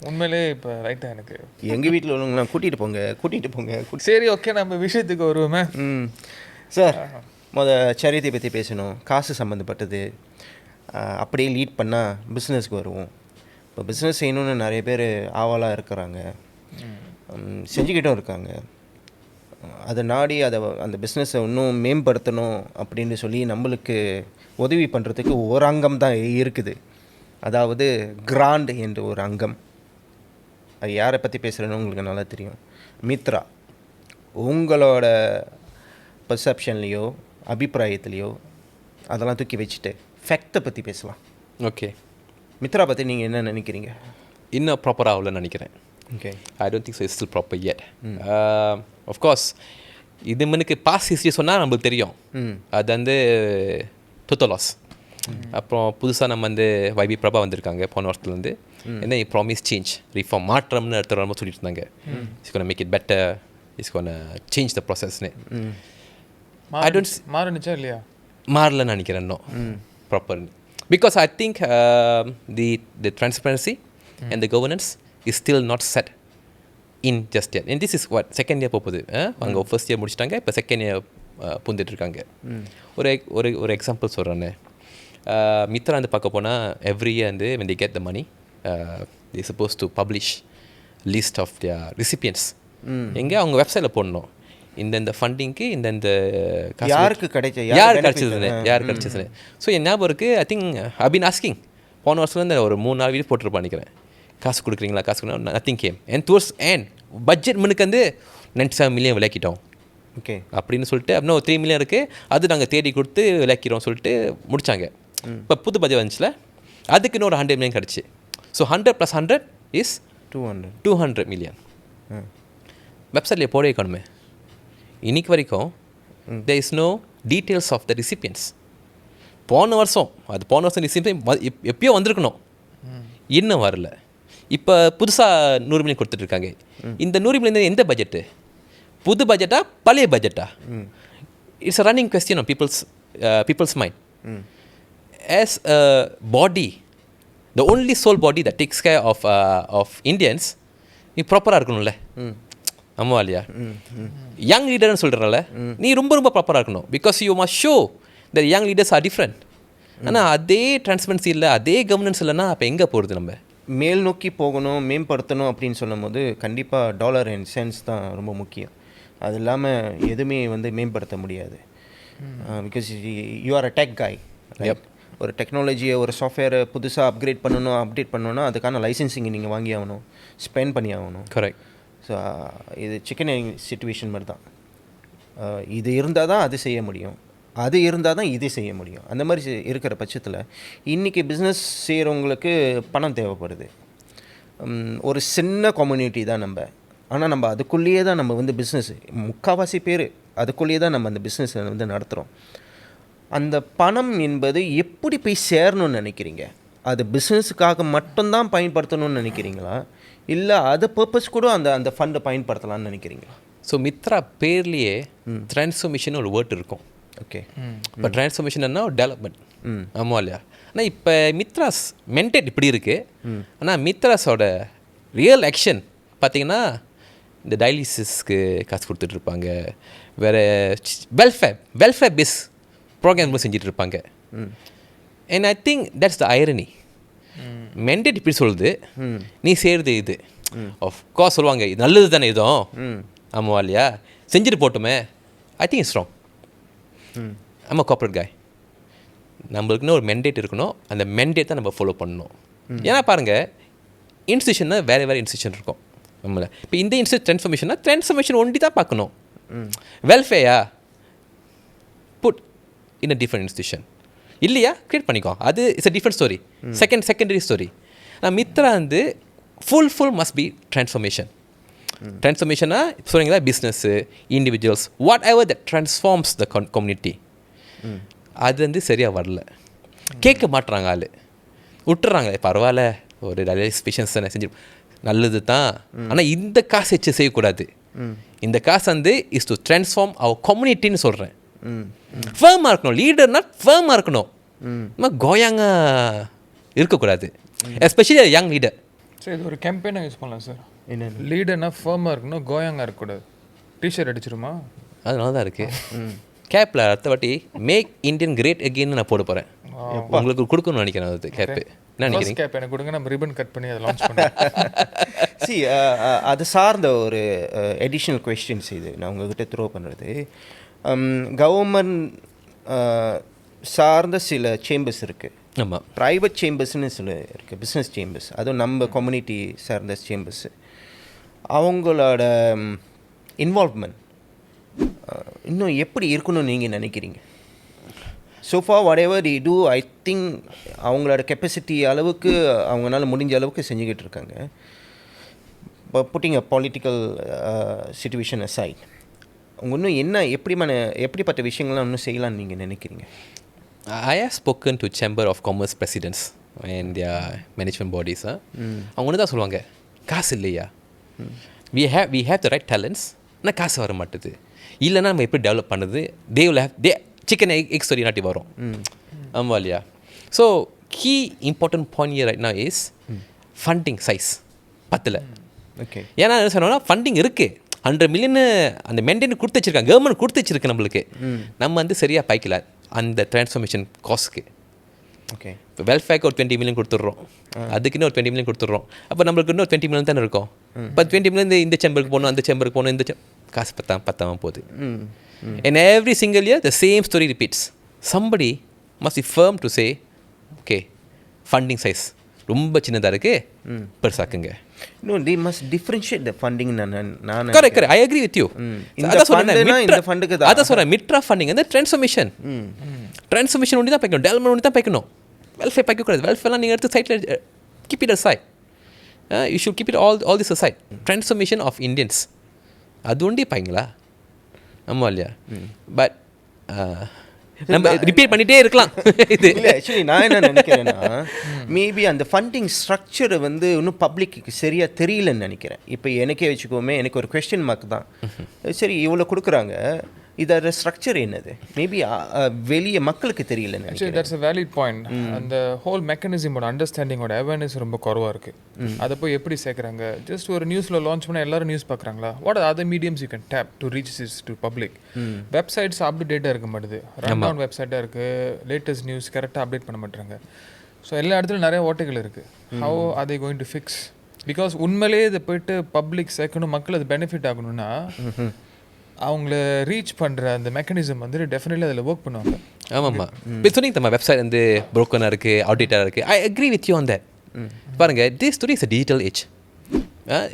உண்மையிலே இப்போ ரைட்டாக எனக்கு எங்கள் வீட்டில் உள்ளவங்களாம் கூட்டிகிட்டு போங்க. சரி, ஓகே, நம்ம விஷயத்துக்கு வருவோமே. சார், சேரிட்டி பற்றி பேசணும், காசு சம்மந்தப்பட்டது. அப்படியே லீட் பண்ணால் பிஸ்னஸ்க்கு வருவோம். இப்போ பிஸ்னஸ் செய்யணுன்னு நிறைய பேர் ஆவலாக இருக்கிறாங்க, செஞ்சுக்கிட்டும் இருக்காங்க. அதை நாடி அந்த பிஸ்னஸை இன்னும் மேம்படுத்தணும் அப்படின்னு சொல்லி நம்மளுக்கு உதவி பண்ணுறதுக்கு ஒரு அங்கம் தான் இருக்குது. அதாவது கிராண்ட் என்ற ஒரு அங்கம். அது யாரை பற்றி பேசுகிறேன்னு உங்களுக்கு நல்லா தெரியும். மித்ரா. உங்களோட பர்செப்ஷன்லேயோ அபிப்பிராயத்துலேயோ அதெல்லாம் தூக்கி வச்சுட்டு ஃபேக்டை பற்றி பேசலாம். ஓகே, மித்ரா பற்றி நீங்கள் என்ன நினைக்கிறீங்க? இன்னும் ப்ராப்பராக ஆகலன்னு நினைக்கிறேன். Okay, I don't think so it's still proper yet. Of course இது மனுக்கு பாஸ் ஹிஸ்ட்ரி சொன்னால் நம்மளுக்கு தெரியும். அது வந்து டோட்டல் லாஸ். அப்புறம் புதுசாக நம்ம வந்து YB பிரபா வந்திருக்காங்க போன வருஷத்துலேருந்து. என்ன ப்ராமிஸ் சேஞ்ச் ரிஃபார்ம் மாற்றம்னு அடுத்த ரொம்ப சொல்லிட்டு இருந்தாங்க. It's gonna make it better, it's gonna change the ப்ராசஸ்னு. ஐ டோன்ட் மாறணுச்சா இல்லையா? மாறலன்னு நினைக்கிறேன் இன்னும் ப்ராப்பர்னு. Because I think the transparency and the governance is still not set in just yet. And this is what second year போகுது. அவங்க first year முடிச்சிட்டாங்க, இப்போ செகண்ட் இயர் பூந்துட்டுருக்காங்க. ஒரு எக்ஸாம்பிள் சொல்கிறேன்னு, மித்ரா வந்து பார்க்க போனால் எவ்ரி இயர் வந்து when they get the money they supposed to publish list of their recipients. எங்கே அவங்க வெப்சைட்டில் போடணும் இந்த ஃபண்டிங்க்கு இந்த யாருக்கு கிடைச்சதுன்னு. ஸோ என் ஞாபகம் இருக்குது. I think I been asking போன வருஷத்துலேருந்து ஒரு 3-4 வீடியோ போட்டிருப்பான் நினைக்கிறேன். காசு கொடுக்குறீங்களா, nothing game. And towards and budget முன்னுக்கு வந்து 97 மில்லியன் விளக்கிட்டோம். ஓகே அப்படின்னு சொல்லிட்டு அப்படின்னா 3 மில்லியன் இருக்குது, அது நாங்கள் தேடி கொடுத்து விளக்கிறோம் சொல்லிட்டு முடித்தாங்க. இப்போ புது பட்ஜெட் வந்துச்சுல, அதுக்கு இன்னொரு 100 மில்லியன் கிடச்சி. So 100 + 100 is 200 million. வெப்சைட்லேயே போட வைக்கணுமே. இன்னைக்கு வரைக்கும் there is no details of the recipients. போன வருஷம் recipients எப்பயோ வந்திருக்கணும், இன்னும் வரல. இப்போ புதுசாக 100 மில்லியன் கொடுத்துட்ருக்காங்க. இந்த 100 மில்லியன் எந்த பட்ஜெட்டு? புது பட்ஜெட்டா பழைய பட்ஜெட்டா? It's a running question on people's mind. As a body, the only sole body that takes care of Indians, நீ ப்ராப்பராக இருக்கணும்ல. ஆமாம் இல்லையா? யங் லீடர்னு சொல்கிறனால நீ ரொம்ப ப்ராப்பராக இருக்கணும். Because you must show the young leaders are different. ஆனால் அதே டிரான்ஸ்பரன்சி இல்லை, அதே கவர்னன்ஸ் இல்லைன்னா அப்போ எங்கே போகிறது? நம்ம மேல் நோக்கி போகணும், மேம்படுத்தணும் அப்படின்னு சொல்லும் போது கண்டிப்பாக டாலர் அண்ட் சென்ஸ் தான் ரொம்ப முக்கியம். அது இல்லாமல் எதுவுமே வந்து மேம்படுத்த முடியாது. Because you are a tech காய். ஒரு டெக்னாலஜியை, ஒரு சாஃப்ட்வேரை புதுசாக அப்டேட் பண்ணணும்னா அதுக்கான லைசன்சிங் நீங்கள் வாங்கி ஆகணும், ஸ்பெண்ட் பண்ணி ஆகணும். கரெக்ட். ஸோ இது சிக்கன் சிச்சுவேஷன் மாதிரி தான். இது இருந்தால் தான் அது செய்ய முடியும். அது இருந்தால் தான் இது செய்ய முடியும். அந்த மாதிரி இருக்கிற பட்சத்தில் இன்றைக்கி பிஸ்னஸ் செய்கிறவங்களுக்கு பணம் தேவைப்படுது. ஒரு சின்ன கம்யூனிட்டி தான் நம்ம, ஆனால் நம்ம அதுக்குள்ளேயே தான் நம்ம வந்து பிஸ்னஸ், முக்கால்வாசி பேர் அதுக்குள்ளேயே தான் நம்ம அந்த பிஸ்னஸை வந்து நடத்துகிறோம். அந்த பணம் என்பது எப்படி போய் சேரணும்னு நினைக்கிறீங்க? அது பிஸ்னஸுக்காக மட்டும்தான் பயன்படுத்தணும்னு நினைக்கிறீங்களா, இல்லை அது பர்பஸ் கூட அந்த ஃபண்டை பயன்படுத்தலாம்னு நினைக்கிறீங்களா? ஸோ மித்ரா பேர்லேயே ட்ரான்ஸ்ஃபர்மேஷன் ஒரு வேர்ட் இருக்கும். ஓகே. இப்போ ட்ரான்ஸ்ஃபர்மேஷன்னா ஒரு டெவலப்மெண்ட். ஆமாம் இல்லையா? ஆனால் இப்போ மித்ராஸ் மென்டேட் இப்படி இருக்குது. ஆனால் மித்ராஸோட ரியல் ஆக்ஷன் பார்த்தீங்கன்னா இந்த டயாலிசிஸ்க்கு காசு கொடுத்துட்ருப்பாங்க, வேறு வெல்ஃபேர் பேஸ் ப்ரோக்ராம் செஞ்சுட்டு இருப்பாங்க. And I think that's the irony. Mandate இப்படி சொல்லுது, நீ செய்கிறது இது. ஆஃப்கோர்ஸ் சொல்லுவாங்க இது நல்லது தானே இதுவும். ஆமாவா இல்லையா? செஞ்சுட்டு போட்டுமே. I think it's wrong. நம்ம கார்ப்பரேட் காய், நம்மளுக்குன்னு ஒரு மெண்டேட் இருக்கணும். அந்த மெண்டேட் தான் நம்ம ஃபாலோ பண்ணணும். ஏன்னா பாருங்கள், இன்ஸ்டியூஷன்னா வேறு இன்ஸ்டியூஷன் இருக்கும் நம்மளை. இப்போ இந்த இன்ஸ்டியூட் ட்ரான்ஸ்ஃபர்மேஷன் ஒண்டி தான் பார்க்கணும். வெல்ஃபேயா put in a different institution இல்லையா, க்ரியேட் பண்ணிக்கோ. அது it's a different story, secondary story. Mitra வந்து ஃபுல் மஸ்ட் பி ட்ரான்ஸ்ஃபர்மேஷன். ட்ரான்ஸ்ஃபர்மேஷனா சொல்கிறீங்களா, business, individuals, whatever that transforms the community. அது வந்து சரியாக வரல, கேட்க மாட்டுறாங்க, ஆள் விட்டுறாங்க. பரவாயில்ல, ஒரு டயாலிசிஸ் பேஷன்ஸ் தானே செஞ்சு நல்லது தான். ஆனால் இந்த காசு வச்சு செய்யக்கூடாது. இந்த காசு வந்து இஸ் டு ட்ரான்ஸ்ஃபார்ம் அவர் கம்யூனிட்டின்னு சொல்கிறேன். ஃபேமாக இருக்கணும், லீடர்னா ஃபேமாக இருக்கணும், கோயாங்க இருக்கக்கூடாது, எஸ்பெஷலி யங் லீடர். சார் இது ஒரு கேம்பெயினாக யூஸ் பண்ணலாம் சார். என்ன லீடர்னா ஃபேமாக இருக்கணும், கோயாங்க இருக்கக்கூடாது. டிஷர்ட் அடிச்சிருமா? அதனால தான் இருக்குது. கேப்பில் அடுத்த வாட்டி மேக் இந்தியன் கிரேட் அகெயின் நான் போட போகிறேன். உங்களுக்கு கொடுக்கணும்னு நினைக்கிறேன். அது கேப்பு என்ன நினைக்கிறீங்க? கேப் எனக்கு கொடுங்க, நம்ம ரிப்பன் கட் பண்ணி அதை லான்ச் பண்ணுறேன். சி அது சார்ந்த ஒரு எடிஷ்னல் கொஸ்டின்ஸ் இது நான் உங்கள்கிட்ட த்ரோ பண்ணுறது. கவர்மெண்ட் சார்ந்த சில சேம்பர்ஸ் இருக்குது. ஆமாம், ப்ரைவேட் சேம்பர்ஸ்னு சில இருக்குது, பிஸ்னஸ் சேம்பர்ஸ். அதுவும் நம்ம கம்யூனிட்டி சார்ந்த சேம்பர்ஸு. அவங்களோட இன்வால்வ்மெண்ட் இன்னும் எப்படி இருக்கணும்னு நீங்கள் நினைக்கிறீங்க? So far whatever they do, I think அவங்களோட கெப்பாசிட்டி அளவுக்கு அவங்களால முடிஞ்ச அளவுக்கு செஞ்சுக்கிட்டு இருக்காங்க. Putting a political situation aside, அவங்க இன்னும் என்ன எப்படிப்பட்ட விஷயங்கள்லாம் இன்னும் செய்யலாம்னு நீங்கள் நினைக்கிறீங்க? I have spoken to Chamber of Commerce presidents and their management bodies. அவங்க ஒன்று தான் சொல்லுவாங்க, காசு இல்லையா, we have the right talents, ஆனால் காசு வர மாட்டுது. இல்லைன்னா நம்ம எப்படி டெவலப் பண்ணுது? சிக்கன் எக் ஸ்டோரி நாட்டி வரும். ஆமாம் இல்லையா? So key important point here right now is funding size பத்தில். ஓகே. ஏன்னா என்ன சொன்னோன்னா, ஃபண்டிங் இருக்குது, 100 மில்லியன் அந்த மெயின்டைன் கொடுத்து வச்சிருக்காங்க, கவர்மெண்ட் கொடுத்து வச்சிருக்கு நம்மளுக்கு. நம்ம வந்து சரியாக பாய்க்கல அந்த ட்ரான்ஸ்ஃபர்மேஷன் காஸ்ட்க்கு. ஓகே. இப்போ வெல்ஃபேருக்கு ஒரு 20 மில்லியன் கொடுத்துட்றோம், அதுக்குன்னு ஒரு 20 மில்லியன் கொடுத்துட்றோம். அப்போ நம்மளுக்கு இன்னும் 20 மில்லியன் தானே இருக்கும். இப்போ 20 மில்லியன் இந்த சேம்பருக்கு போகணும், அந்த சேம்பருக்கு போகணும், காசு பத்தாமல் போகுது. And every single year the same story repeats. Somebody must be firm to say, okay, funding size ரொம்ப சின்னதாக இருக்குது, பெருசாக்குங்க. No, they must differentiate the funding. Correct. I agree with you. அதான் சொல்கிறேன், மிட்ரா ஃபண்டிங் வந்து ட்ரான்ஸ்ஃபர்மேஷன் ஒன்று தான் பார்க்கணும், டெவலப்மெண்ட் ஒன்று தான் பார்க்கணும். வெல்ஃபேர் பார்க்கக்கூடாது. வெல்ஃபேர்லாம் நீங்கள் எடுத்து சைட்டில் keep it aside. You should keep it all this aside. Transformation of Indians அது ஒண்டி பாய்ங்களா? ஆமாம் இல்லையா? பட் நம்ம ரிப்பீட் பண்ணிகிட்டே இருக்கலாம். இது இல்லை, ஆக்சுவலி நான் என்ன நினைக்கிறேன்னா, மேபி அந்த ஃபண்டிங் ஸ்ட்ரக்சரை வந்து இன்னும் பப்ளிக்கு சரியாக தெரியலன்னு நினைக்கிறேன். இப்போ எனக்கே வச்சுக்கோமே, எனக்கு ஒரு கொஸ்டின் மார்க் தான். சரி, இவ்வளோ கொடுக்குறாங்க, இதோட ஸ்ட்ரக்சர் என்னது? மேபி வெளியே மக்களுக்கு தெரியலன்னு நினைக்கிறேன். That's a valid point. அந்த ஹோல் மெக்கானிசமோட அண்டர்ஸ்டாண்டிங்கோட அவேர்னஸ் ரொம்ப குறவாக இருக்குது. அதை போய் எப்படி சேர்க்குறாங்க? ஜஸ்ட் ஒரு நியூஸில் லான்ச் பண்ணால் எல்லாரும் நியூஸ் பார்க்குறாங்களா? What are other mediums you can tap to reach this to public? Websites அப்டேட்டாக இருக்க மாட்டுது, ரன் டவுன் வெப்சைட்டாக இருக்குது, லேட்டஸ்ட் நியூஸ் கரெக்டாக அப்டேட் பண்ண மாட்டாங்க. ஸோ எல்லா இடத்துலையும் நிறைய ஓட்டைகள் இருக்குது. How are they going to fix? Because உண்மையிலே இதை போய்ட்டு பப்ளிக் சேர்க்கணும், மக்கள் அது பெனிஃபிட் ஆகணும்னா அவங்கள ரீச் பண்ணுற அந்த மெக்கானிசம் வந்து டெஃபினெட்லி அதில் ஒர்க் பண்ணுவாங்க. ஆமாம்மா, இப்போ சொன்னீங்க நம்ம வெப்சைட் வந்து ப்ரோக்கனாக இருக்குது, அவுடேட்டாக இருக்குது. I agree with you on that. பாருங்கள், this today is a digital age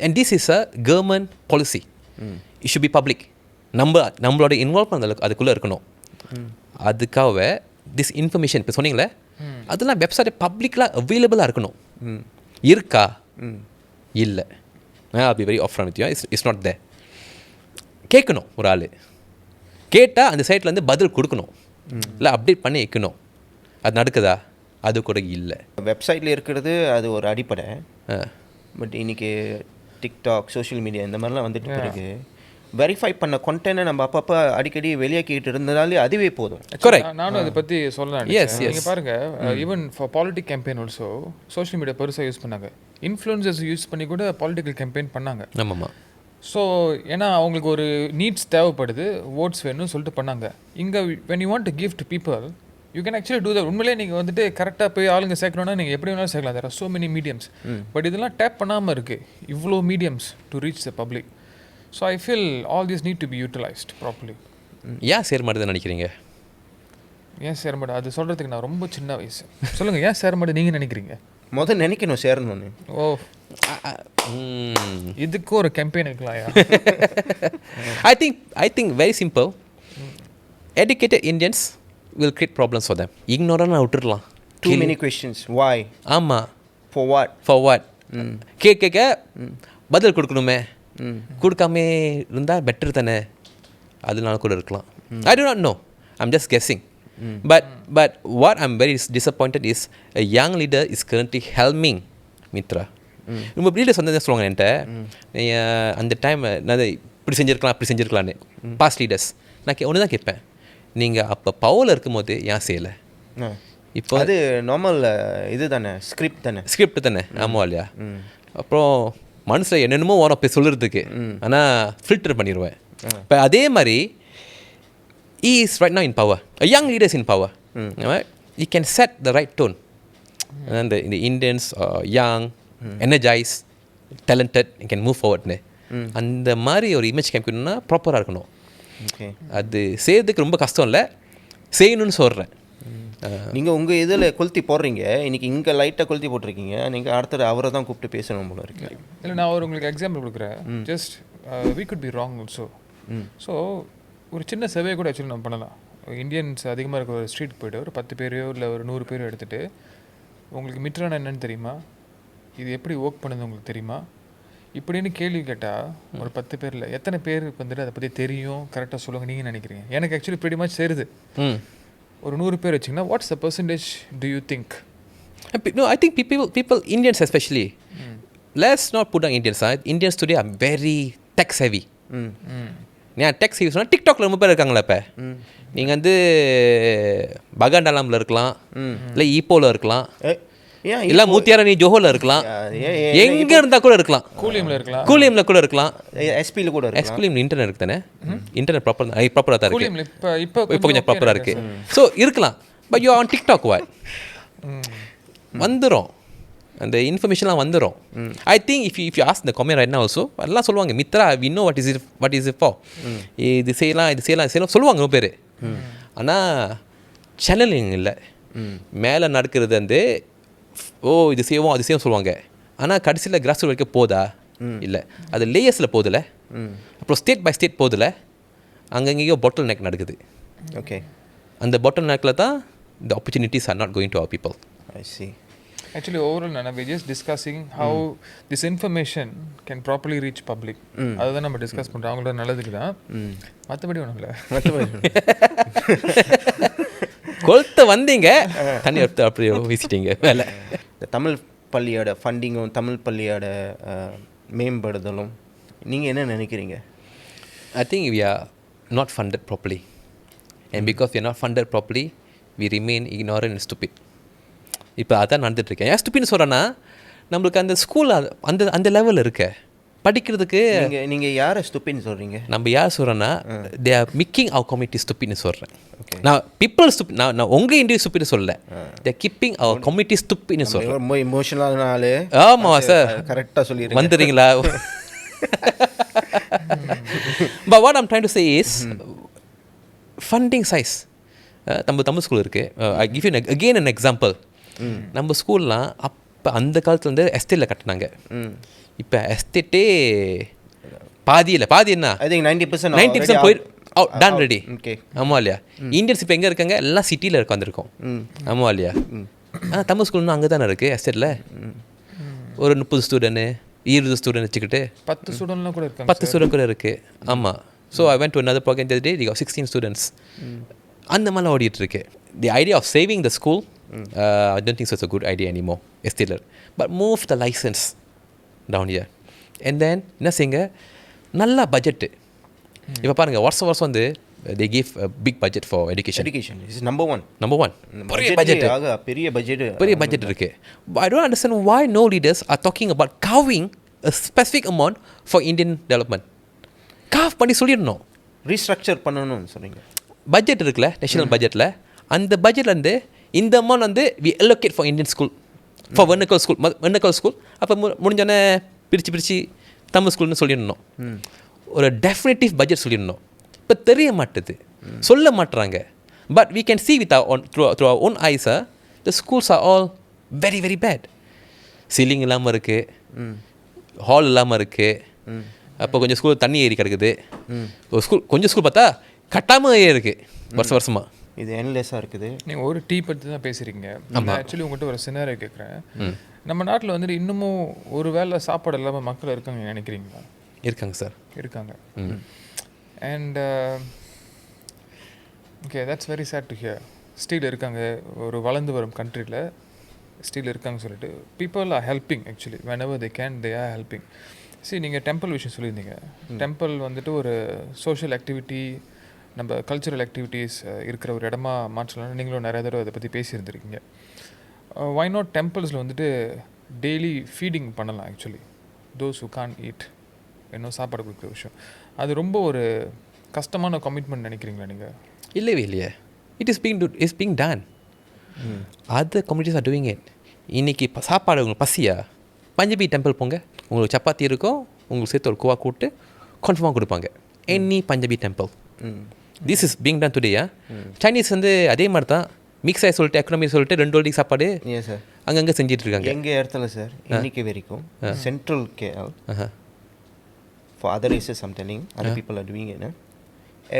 and this is a government policy. It should be public. நம்மளோட இன்வால்வ்மெண்ட் அதுக்குள்ளே இருக்கணும். அதுக்காக திஸ் இன்ஃபர்மேஷன் இப்போ சொன்னீங்களே அதெல்லாம் வெப்சைட் பப்ளிக்லாம் அவைலபிளாக இருக்கணும். இருக்கா? இல்லை. I'll be very upfront with you. It's not there. கேட்கணும், ஒரு ஆள் கேட்டால் அந்த சைட்லேருந்து பதில் கொடுக்கணும், இல்லை அப்டேட் பண்ணி வைக்கணும். அது நடக்குதா? அது கூட இல்லை. வெப்சைட்டில் இருக்கிறது அது ஒரு அடிப்படை. பட் இன்றைக்கி டிக்டாக், சோஷியல் மீடியா இந்த மாதிரிலாம் வந்துட்டு பிறகு வெரிஃபை பண்ண கண்டென்ட்டை நம்ம அப்பப்போ அடிக்கடி வெளியாக்கிட்டு இருந்ததாலே அதுவே போதும். கரெக்ட். நானும் அதை பற்றி சொல்லலாம். நீங்கள் பாருங்கள், even for politic campaign also social media பெருசாக யூஸ் பண்ணாங்க. இன்ஃப்ளூயன்சர்ஸ் யூஸ் பண்ணி கூட பாலிட்டிக்கல் கேம்பெயின் பண்ணாங்க. ஆமாம். ஸோ ஏன்னா அவங்களுக்கு ஒரு நீட்ஸ் தேவைப்படுது, ஓட்ஸ் வேணும்னு சொல்லிட்டு பண்ணாங்க. இங்கே when you want to give to people you can actually do that. உண்மையிலே நீங்கள் வந்துட்டு கரெக்டாக போய் ஆளுங்க சேர்க்கணுன்னா நீங்கள் எப்படி வேணாலும் சேர்க்கலாம். There are so many mediums. But இதெல்லாம் டேப் பண்ணாமல் இருக்குது இவ்வளோ mediums to reach the public. So I feel all these need to be utilised properly. ஏன் சேர மாட்டேதுன்னு நினைக்கிறீங்க? ஏன் சேர மாட்டேன் அது சொல்கிறதுக்கு நான் ரொம்ப சின்ன வயசு. சொல்லுங்கள், ஏன் சேர மாட்டேன் நீங்கள் நினைக்கிறீங்க? முதல் நினைக்கணும் சேரணும்னு. ஓ, இதுக்கு ஒரு campaign இருக்கலாம்யா? I think very simple. Educated Indians will create problems for them. Ignorant விட்டுறலாம். Too many questions. Why? ஆமாம். For what? கேட்க பதில் கொடுக்கணுமே. கொடுக்காமே இருந்தால் பெட்டர் தானே. அதனால கூட இருக்கலாம். I do not know. I'm just guessing. But what I'm very disappointed is a young leader is currently helming MITRA. ரொம்ப லீடர்ஸ் வந்து என்ன சொல்லுவாங்க என்கிட்ட, அந்த டைம் நான் இப்படி செஞ்சுருக்கலாம் அப்படி செஞ்சுருக்கலான்னு. பாஸ்ட் லீடர்ஸ் நான் ஒன்று தான் கேட்பேன், நீங்கள் அப்போ பவரில் இருக்கும்போது ஏன் செய்யலை? இப்போ அது நார்மல் இது தானே, ஸ்கிரிப்ட் தானே. ஆமாம் இல்லையா? அப்புறம் மனசில் என்னென்னமோ வரும் அப்போ சொல்கிறதுக்கு, ஆனால் ஃபில்டர் பண்ணிடுவேன். இப்போ அதே மாதிரி he is right now in power. A young leader is in power. Right? He can set the right tone. And the Indians are young, energized, talented, and can move forward. அந்த மாதிரி ஒரு image கேட்கணும்னா ப்ராப்பராக இருக்கணும். அது செய்யறதுக்கு ரொம்ப கஷ்டம் இல்லை, செய்யணும்னு சொல்கிறேன். நீங்கள் உங்கள் இதில் கொளுத்தி போடுறீங்க, இன்றைக்கி இங்கே லைட்டாக கொளுத்தி போட்டிருக்கீங்க, நீங்கள் அடுத்தது அவரை தான் கூப்பிட்டு பேசணும் போல இருக்கு. இல்லை, நான் உங்களுக்கு எக்ஸாம்பிள் கொடுக்குறேன். Just we could be wrong also. So ஒரு சின்ன சர்வே கூட ஆக்சுவலி நம்ம பண்ணலாம். இந்தியன்ஸ் அதிகமாக இருக்க ஒரு ஸ்ட்ரீட் போய்ட்டு ஒரு 10 பேரையோ இல்லை ஒரு 100 பேரோ எடுத்துகிட்டு, உங்களுக்கு மிட்ரானா என்னன்னு தெரியுமா, இது எப்படி ஒர்க் பண்ணுது உங்களுக்கு தெரியுமா இப்படின்னு கேள்வி கேட்டால் ஒரு 10 பேரில் எத்தனை பேருக்கு வந்துட்டு அதை பற்றி தெரியும், கரெக்டாக சொல்லுங்கள் நீங்கள் நினைக்கிறீங்க? எனக்கு ஆக்சுவலி pretty much சேருது. ஒரு 100 பேர் வச்சிங்கன்னா what's the percentage to you think? No, I think people Indians especially, let's not put down Indians. Indians today are very tech savvy. நான் டெக்ஸ் யூஸ் சொன்னால் டிக்டாக்ல ரொம்ப பேர் இருக்காங்களா? இப்போ நீங்கள் வந்து பகாண்டாலாமில் இருக்கலாம், இல்லை ஈப்போவில் இருக்கலாம், இல்லை மூத்தியாரணி ஜோஹோவில் இருக்கலாம், எங்கே இருந்தால் கூட இருக்கலாம். கூலியமில் கூட இருக்கலாம், எஸ்பியில் கூட இருக்கலாம். எஸ்பியில் இன்டர்நெட் இருக்கு தானே, இன்டர்நெட் ப்ராப்பராக தான் இருக்குது. இப்போ கொஞ்சம் ப்ராப்பராக இருக்குது. ஸோ இருக்கலாம். பட் யூ ஆன் டிக்டாக் வந்துடும், அந்த இன்ஃபர்மேஷன்லாம் வந்துடும். I think if you ask the comment right now also எல்லாம் சொல்லுவாங்க, Mitra we know what is it for, இது செய்யலாம் சொல்லுவாங்க பேர். ஆனால் சேனலிங் இல்லை. மேலே நடக்கிறது வந்து இது செய்வோம் அது செய்வோம் சொல்லுவாங்க. ஆனால் கடைசியில் கிராஸ் ரூட் வரைக்கும் போதா? இல்லை, அது லேயர்ஸில் போதில்ல, அப்புறம் ஸ்டேட் பை ஸ்டேட் போதில்ல, அங்கங்கேயோ பாட்டில் நெக் நடக்குது. ஓகே, அந்த பாட்டில் நெக்கில் தான் the opportunities are not going to our people. I see. Actually, overall, Nana, we're just discussing how this information can properly reach public. அதுதான் நம்ம டிஸ்கஸ் பண்ணுறோம். அவங்களோட நல்லதுக்கு தான், மற்றபடி ஒன்றும் இல்லை. கொளுத்த வந்தீங்க, தண்ணி எடுத்து அப்படி வீசிட்டீங்க வேலை. இந்த தமிழ் பள்ளியோட ஃபண்டிங்கும் தமிழ் பள்ளியோட மேம்படுதலும் நீங்கள் என்ன நினைக்கிறீங்க? I think we are not funded properly. And because we are not funded properly, we remain ignorant and stupid. இப்போ அதான் நடந்துட்டுருக்கேன். ஏன் ஸ்டூபிட்னு சொல்கிறேன்னா, நம்மளுக்கு அந்த ஸ்கூல் அந்த லெவலில் இருக்க படிக்கிறதுக்கு. நீங்கள் யாரை ஸ்டூபிட்னு சொல்கிறீங்க? நம்ம யார் சொல்கிறேன்னா, they are making our community ஸ்டூபிட்னு சொல்கிறேன். நான் பீப்புள் ஸ்டூபிட், நான் உங்கள் இண்டியா ஸ்டூபிட்னு சொல்லலை, தே கீப்பிங் அவர் கம்யூனிட்டி ஸ்டூபிட்னு சொல்கிறேன். ரொம்ப இமோஷனலான ஆள். ஆமாம் சார், கரெக்டாக சொல்லிடுறீங்க. வந்துடுறீங்களா? But what I'm trying to say is funding size. நம்ம தமிழ் ஸ்கூல் இருக்குது. I give you again an example. நம்ம ஸ்கூல்லாம் அப்போ அந்த காலத்தில் வந்து எஸ்டேட்டில் கட்டினாங்க. இப்போ எஸ்டேட்டே பாதி என்ன, I think 90% done ready. Okay. ஆமாம் இல்லையா? இந்தியன்ஸ் இப்போ எங்கே இருக்காங்க? எல்லாம் சிட்டியில் உட்காந்துருக்கோம். ஆமாம் இல்லையா? தமிழ் ஸ்கூல்னு அங்கே தானே இருக்குது எஸ்டேட்டில். ஒரு 30 ஸ்டூடெண்ட்டு 20 ஸ்டூடெண்ட் வச்சுக்கிட்டு 10 ஸ்டூடெண்ட்லாம் கூட இருக்காங்க. 10 ஸ்டூடெண்ட் கூட இருக்குது. ஆமாம். So I went to another program the other day, they got 16 students. அந்த மாதிரிலாம் ஓடிட்டுருக்கு. The idea of saving the school I don't think so it's a good idea anymore still, but move the license down here and then என்ன செய்யுங்க, நல்ல budget. இப்போ பாருங்கள், வருஷம் வந்து they give a big budget for education is number one பெரிய budget பெரிய budget இருக்கு. I don't understand why no leaders are talking about carving a specific amount for Indian development. carve பண்ணி சொல்லிடணும், ரீஸ்ட்ரக்சர் பண்ணணும்னு சொல்றீங்க. பட்ஜெட் இருக்குல்ல, national பட்ஜெட்டில், அந்த பட்ஜெட்லேருந்து இந்த அமௌண்ட் வந்து we allocate for Indian school, for vernacular school. அப்போ முடிஞ்சோடனே பிரித்து தமிழ் ஸ்கூல்னு சொல்லிடணும். ஒரு டெஃபினட்டிவ் பட்ஜெட் சொல்லிடணும். இப்போ தெரிய மாட்டுது, சொல்ல மாட்டுறாங்க. But we can see with our own, through our own eyes, the schools are all very very bad. Ceiling இல்லாமல் இருக்குது, ஹால் இல்லாமல் இருக்குது. அப்போ கொஞ்சம் ஸ்கூல் தண்ணி ஏறி கிடக்குது. ஒரு ஸ்கூல் கொஞ்சம் ஸ்கூல் பார்த்தா கட்டாமல் இருக்குது வருஷமாக. இது என்லெஸ்ஸாக இருக்குது. நீங்கள் ஒரு டீ பற்றி தான் பேசுகிறீங்க. ஆக்சுவலி உங்கள்கிட்ட ஒரு சினாரியோ கேட்குறேன். நம்ம நாட்டில் வந்துட்டு இன்னமும் ஒரு வேளை சாப்பாடு இல்லாமல் மக்கள் இருக்காங்க நினைக்கிறீங்களா? இருக்காங்க சார், இருக்காங்க. And okay, that's very sad to hear. Steel இருக்காங்க, ஒரு வளர்ந்து வரும் கண்ட்ரியில் ஸ்டீல் இருக்காங்கன்னு சொல்லிட்டு people are helping. Actually whenever they can they are helping. சரி, நீங்கள் டெம்பிள் விஷயம் சொல்லியிருந்தீங்க. டெம்பிள் வந்துட்டு ஒரு சோஷியல் ஆக்டிவிட்டி, நம்ம கல்ச்சுரல் ஆக்டிவிட்டீஸ் இருக்கிற ஒரு இடமா மாற்றலாம். நீங்களும் நிறைய தடவை அதை பற்றி பேசியிருந்துருக்கீங்க. வை நாட் டெம்பிள்ஸில் வந்துட்டு டெய்லி ஃபீடிங் பண்ணலாம். Actually those who can't eat, இன்னும் சாப்பாடு கொடுக்குற விஷயம் அது ரொம்ப ஒரு கஷ்டமான கமிட்மெண்ட் நினைக்கிறீங்களா நீங்கள்? இல்லவே இல்லையே. It's being ton. Other communities are doing it. இன்றைக்கி சாப்பாடு உங்களுக்கு பசியா, பஞ்சாபி டெம்பிள் போங்க, உங்களுக்கு சப்பாத்தி இருக்கும், உங்களுக்கு சேர்த்து ஒரு குவா கூட்டு கன்ஃபார்மாக கொடுப்பாங்க. Any Punjabi temple. This is being ton today. Chinese வந்து அதே மாதிரி தான் மிக்ஸ் ஆகி சொல்லிட்டு எக்கனாமி சொல்லிட்டு 2 வழி சாப்பாடு அங்கங்கே செஞ்சுட்டு இருக்காங்க. எங்கள் இடத்துல சார் இன்னைக்கு வரைக்கும் central KL for other races I'm telling, other people are doing it.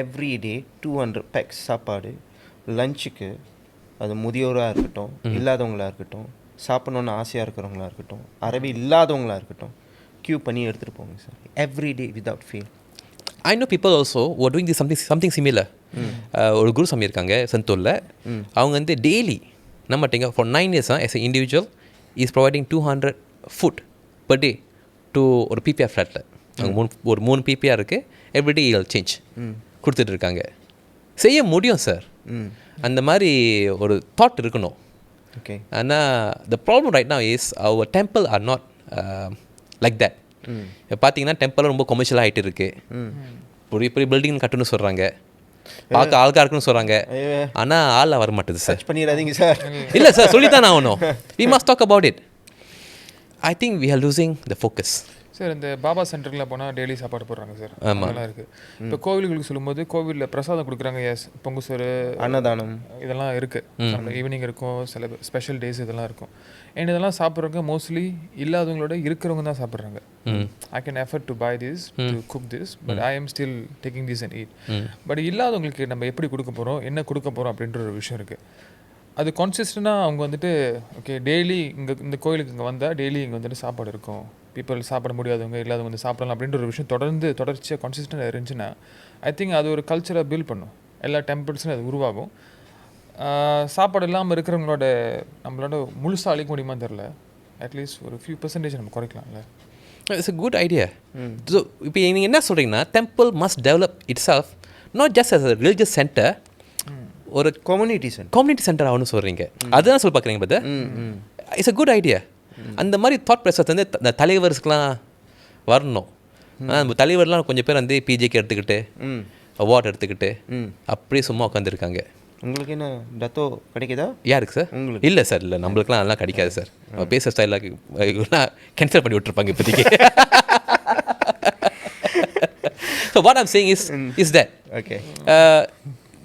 Every day 200 packs சாப்பாடு லஞ்சுக்கு, அது முதியோராக இருக்கட்டும், இல்லாதவங்களாக இருக்கட்டும், சாப்பிடணுன்னு ஆசையாக இருக்கிறவங்களா இருக்கட்டும், அரபி இல்லாதவங்களாக இருக்கட்டும், க்யூ பண்ணி எடுத்துகிட்டு போங்க sir. Every day without fail. I know people also who are doing this something similar. ஒரு குரு சாமி இருக்காங்க செந்தூரில். அவங்க வந்து daily நம்மட்டிங்க for 9 years as an individual is providing 200 food per day to ஒரு PPR ஃப்ளாட்டில். அவங்க ஒரு 3 PPR இருக்குது, எவ்ரிடே இல் சேஞ்ச் கொடுத்துட்டு இருக்காங்க. செய்ய முடியும் சார், அந்த மாதிரி ஒரு தாட் இருக்கணும். ஓகே. ஆனால் the problem right now is our temple are not like that. இப்போ பார்த்தீங்கன்னா டெம்பிள் ரொம்ப கொமர்ஷியலாக ஆகிட்டு இருக்குது. பெரிய பெரிய பில்டிங் கட்டணும்னு சொல்கிறாங்க, பார்க்க ஆள்கா இருக்குன்னு சொல்கிறாங்க, ஆனால் ஆள் வர மாட்டேது சார். பண்ணிடாதீங்க சார். இல்லை சார், சொல்லித்தான் ஆகணும். we must talk about it. I think we are losing the focus. Sir, இந்த பாபா சென்டருக்குலாம் போனால் டெய்லி சாப்பாடு போடுறாங்க சார். நல்லா இருக்குது. இப்போ கோவில்களுக்கு சொல்லும்போது கோவிலில் பிரசாதம் கொடுக்குறாங்க. எஸ், பொங்கு சோறு, அன்னதானம் இதெல்லாம் இருக்குது. ஈவினிங் இருக்கும், சில ஸ்பெஷல் டேஸ் இதெல்லாம் இருக்கும். அண்ட் இதெல்லாம் சாப்பிட்றவங்க மோஸ்ட்லி இல்லாதவங்களோட இருக்கிறவங்க தான் சாப்பிட்றாங்க. I can effort to buy this, to cook this, but I am still taking this and eat. But இல்லாதவங்களுக்கு நம்ம எப்படி கொடுக்க போகிறோம், என்ன கொடுக்க போகிறோம் அப்படின்ற ஒரு விஷயம் இருக்குது. அது கான்சிஸ்டண்டாக அவங்க வந்துட்டு ஓகே டெய்லி இங்கே இந்த கோயிலுக்கு இங்கே வந்தால் டெய்லி இங்கே வந்துட்டு சாப்பாடு இருக்கும், பீப்புள் சாப்பிட முடியாதவங்க இல்லாதவங்க வந்து சாப்பிடலாம் அப்படின்ற ஒரு விஷயம் தொடர்ச்சியாக கான்சிஸ்டண்டாக இருந்துச்சுன்னா ஐ திங்க் அது ஒரு கல்ச்சரை பில்ட் பண்ணும். எல்லா டெம்பிள்ஸ்லையும் அது உருவாகும். சாப்பாடு இல்லாமல் இருக்கிறவங்களோட நம்மளோட முழுசாக அழிக்க முடியுமான்னு தெரில. அட்லீஸ்ட் ஒரு ஃபியூ பர்சன்டேஜ் நம்ம குறைக்கலாம்ல. It's a good idea. So இப்போ நீங்கள் என்ன சொல்கிறீங்கன்னா temple must develop itself not just as a religious center, ஒரு கம்யூனிட்டி சென்டர் ஆகணும்னு சொல்கிறீங்க. அதுதான் சொல்லி பார்க்குறீங்க. But it's a good idea. அந்த மாதிரி தாட் ப்ராசஸ் வந்து இந்த தலைவர்ஸ்க்கெலாம் வரணும். நம்ம தலைவர்லாம் கொஞ்சம் பேர் வந்து பிஜேக்கு எடுத்துக்கிட்டு அவார்டு எடுத்துக்கிட்டு அப்படியே சும்மா உட்காந்துருக்காங்க. உங்களுக்கு என்ன டத்தோ கிடைக்குதா? யாருக்கு சார்? உங்களுக்கு இல்லை சார், இல்லை நம்மளுக்குலாம் அதெல்லாம் கிடைக்காது சார். பேசுகிற ஸ்டைலாக கேன்சல் பண்ணி விட்டுருப்பாங்க இப்போதைக்கு. So what I'm saying is that okay,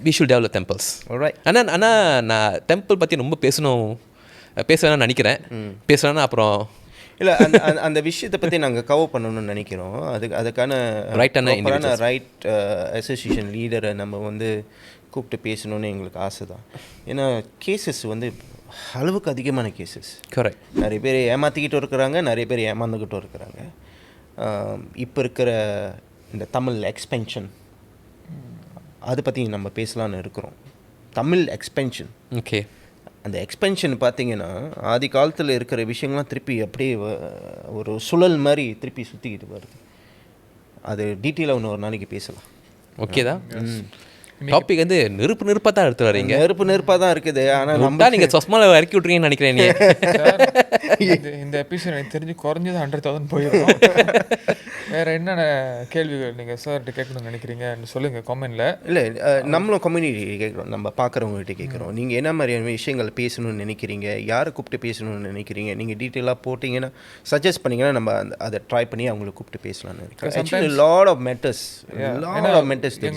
we should develop temples. Alright. ஆனால் நான் டெம்பிள் பற்றி ரொம்ப பேச வேணாம்னு நினைக்கிறேன். பேசுகிறேன்னா அப்புறம் இல்லை அந்த விஷயத்தை பற்றி நாங்கள் கவர் பண்ணணும்னு நினைக்கிறோம். அதுக்கான ரைட் அசோசியேஷன் லீடரை நம்ம வந்து கூப்பிட்டு பேசணுன்னு எங்களுக்கு ஆசை தான். ஏன்னா கேசஸ் வந்து அளவுக்கு அதிகமான கேசஸ். கரெக்ட். நிறைய பேர் ஏமாற்றிக்கிட்டும் இருக்கிறாங்க, நிறைய பேர் ஏமாந்துக்கிட்டும் இருக்கிறாங்க. இப்போ இருக்கிற இந்த தமிழ் எக்ஸ்பென்ஷன் அதை பற்றி நம்ம பேசலான்னு இருக்கிறோம். தமிழ் எக்ஸ்பென்ஷன். ஓகே. அந்த எக்ஸ்பென்ஷன் பார்த்தீங்கன்னா ஆதி காலத்தில் இருக்கிற விஷயங்கள்லாம் திருப்பி அப்படியே ஒரு சுழல் மாதிரி திருப்பி சுற்றிக்கிட்டு வருது. அது டீட்டெயிலாக ஒரு நாளைக்கு பேசலாம். ஓகே தான். டாபிக் வந்து நெருப்பாக தான் எடுத்து வரீங்க. நெருப்பாக தான் இருக்குது. ஆனால் நம்ம நீங்கள் சொஸ்மாவில் இறக்கி விட்ருங்கன்னு நினைக்கிறேன். இந்த எபிசோட் எனக்கு தெரிஞ்சு குறைஞ்சது 100,000 போயிடும். வேறு என்னென்ன கேள்விகள் நீங்கள் சார்கிட்ட கேட்கணும்னு நினைக்கிறீங்க சொல்லுங்கள் கமெண்டில். இல்லை, நம்மளும் கம்யூனிட்டி கேட்குறோம், நம்ம பார்க்குறவங்ககிட்ட கேட்குறோம். நீங்கள் என்ன மாதிரியான விஷயங்கள் பேசணும்னு நினைக்கிறீங்க, யாரை கூப்பிட்டு பேசணும்னு நினைக்கிறீங்க, நீங்கள் டீட்டெயிலாக போட்டிங்கன்னா சஜஸ்ட் பண்ணிங்கன்னா நம்ம அதை ட்ரை பண்ணி அவங்களை கூப்பிட்டு பேசலாம்னு நினைக்கிறேன். ஆக்சுவலி லாட் ஆஃப் மேட்டர்ஸ்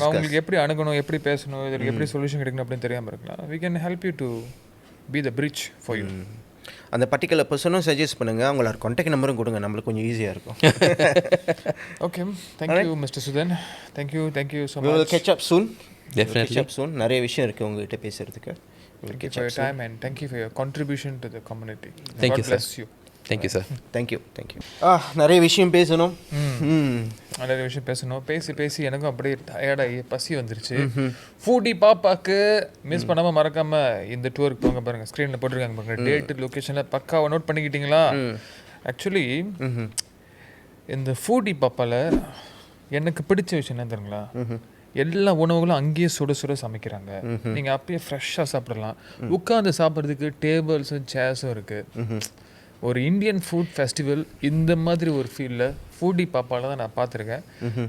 அவங்களுக்கு எப்படி அணுகணும், எப்படி பேசணும், இதுக்கு எப்படி சொல்யூஷன் கிடைக்கணும் அப்படின்னு தெரியாமல் இருக்கலாம். we can help you to be the bridge for you. அந்த பர்டிகுலர் பர்சனும் சஜஸ்ட் பண்ணுங்கள், அவங்களோட கான்டாக்ட் நம்பரும் கொடுங்க, நம்மளுக்கு கொஞ்சம் ஈஸியாக இருக்கும். Okay, thank you mister Sudhan. Thank you so much. We will catch up soon. Definitely. Catch up soon. நிறைய விஷயம் இருக்குது உங்ககிட்ட பேசுகிறதுக்கு. Thank you for your time and thank you for your contribution to the community. Thank you, God bless you. Thank you sir. Thank you. நிறைய விஷயம் பேசணும். நிறைய விஷயம் பேசணும். பேசி எனக்கும் அப்படியே டயர்டாகி பசி வந்துருச்சு. ஃபூடி பாப்பாக்கு மிஸ் பண்ணாமல் மறக்காமல் இந்த டூருக்கு போங்க. பாருங்கள் ஸ்க்ரீனில் போட்டிருக்காங்க பாருங்கள், டேட்டு லொக்கேஷனில் பக்காவை நோட் பண்ணிக்கிட்டீங்களா? ஆக்சுவலி இந்த ஃபூடி பாப்பாவில் எனக்கு பிடிச்ச விஷயம் என்ன தெரியுங்களா? எல்லா உணவுகளும் அங்கேயே சுட சுட சமைக்கிறாங்க. நீங்கள் அப்பயே ஃப்ரெஷ்ஷாக சாப்பிடலாம். உட்காந்து சாப்பிட்றதுக்கு டேபிள்ஸும் சேர்ஸும் இருக்குது. ஒரு இந்தியன் ஃபுட் ஃபெஸ்டிவல் இந்த மாதிரி ஒரு ஃபீல்டில் ஃபூடி பாப்பாவில் தான் நான் பார்த்துருக்கேன்.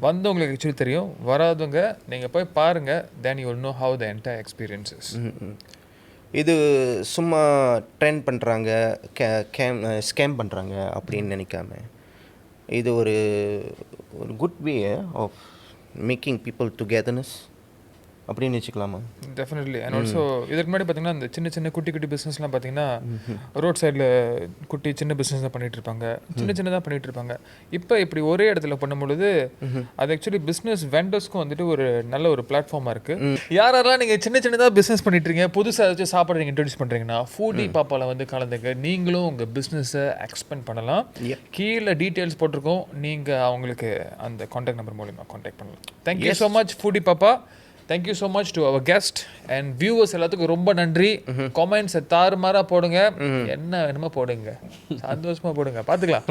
வந்தவங்களுக்கு ஆக்சுவலி தெரியும், வராதவங்க நீங்கள் போய் பாருங்கள். Then you will know how the entire experiences. இது சும்மா ட்ரெண்ட் பண்ணுறாங்க, ஸ்கேம் பண்ணுறாங்க அப்படின்னு நினைக்காம இது ஒரு good way of making people togetherness அப்படின்னு வச்சுக்கலாமா? டெஃபினெட்லி. அண்ட் ஆல்சோ இதுக்கு முன்னாடி பார்த்தீங்கன்னா இந்த சின்ன குட்டி பிஸ்னஸ்லாம் பார்த்தீங்கன்னா ரோட் சைடில் சின்ன பிஸ்னஸ் தான் பண்ணிகிட்டு இருப்பாங்க, சின்னதாக பண்ணிகிட்டு இருப்பாங்க. இப்போ இப்படி ஒரே இடத்துல பண்ணும்பொழுது அது ஆக்சுவலி பிஸ்னஸ் வெண்டர்ஸ்க்கும் வந்துட்டு ஒரு நல்ல ஒரு பிளாட்ஃபார்மாக இருக்குது. யாரெல்லாம் நீங்கள் சின்னதாக பிஸ்னஸ் பண்ணிட்டுருங்க, புதுசாக ஏதாச்சும் சாப்பாடு நீங்கள் இன்ட்ரடியூஸ் பண்ணுறீங்கன்னா ஃபூடி பாப்பாவில் வந்து கலந்துக்க நீங்களும் உங்கள் பிஸ்னஸை எக்ஸ்பெண்ட் பண்ணலாம். கீழே டீட்டெயில்ஸ் போட்டிருக்கோம், நீங்கள் அவங்களுக்கு அந்த கான்டாக்ட் நம்பர் மூலிமா கான்டாக்ட் பண்ணலாம். தேங்க்யூ ஸோ மச் ஃபூடி பாப்பா. Thank you so much to our guest and viewers. எல்லாத்துக்கும் ரொம்ப நன்றி. கமெண்ட்ஸ் தாறுமாறா போடுங்க, என்ன வேணுமோ போடுங்க, சந்தோஷமா போடுங்க. பார்த்துக்கலாம்.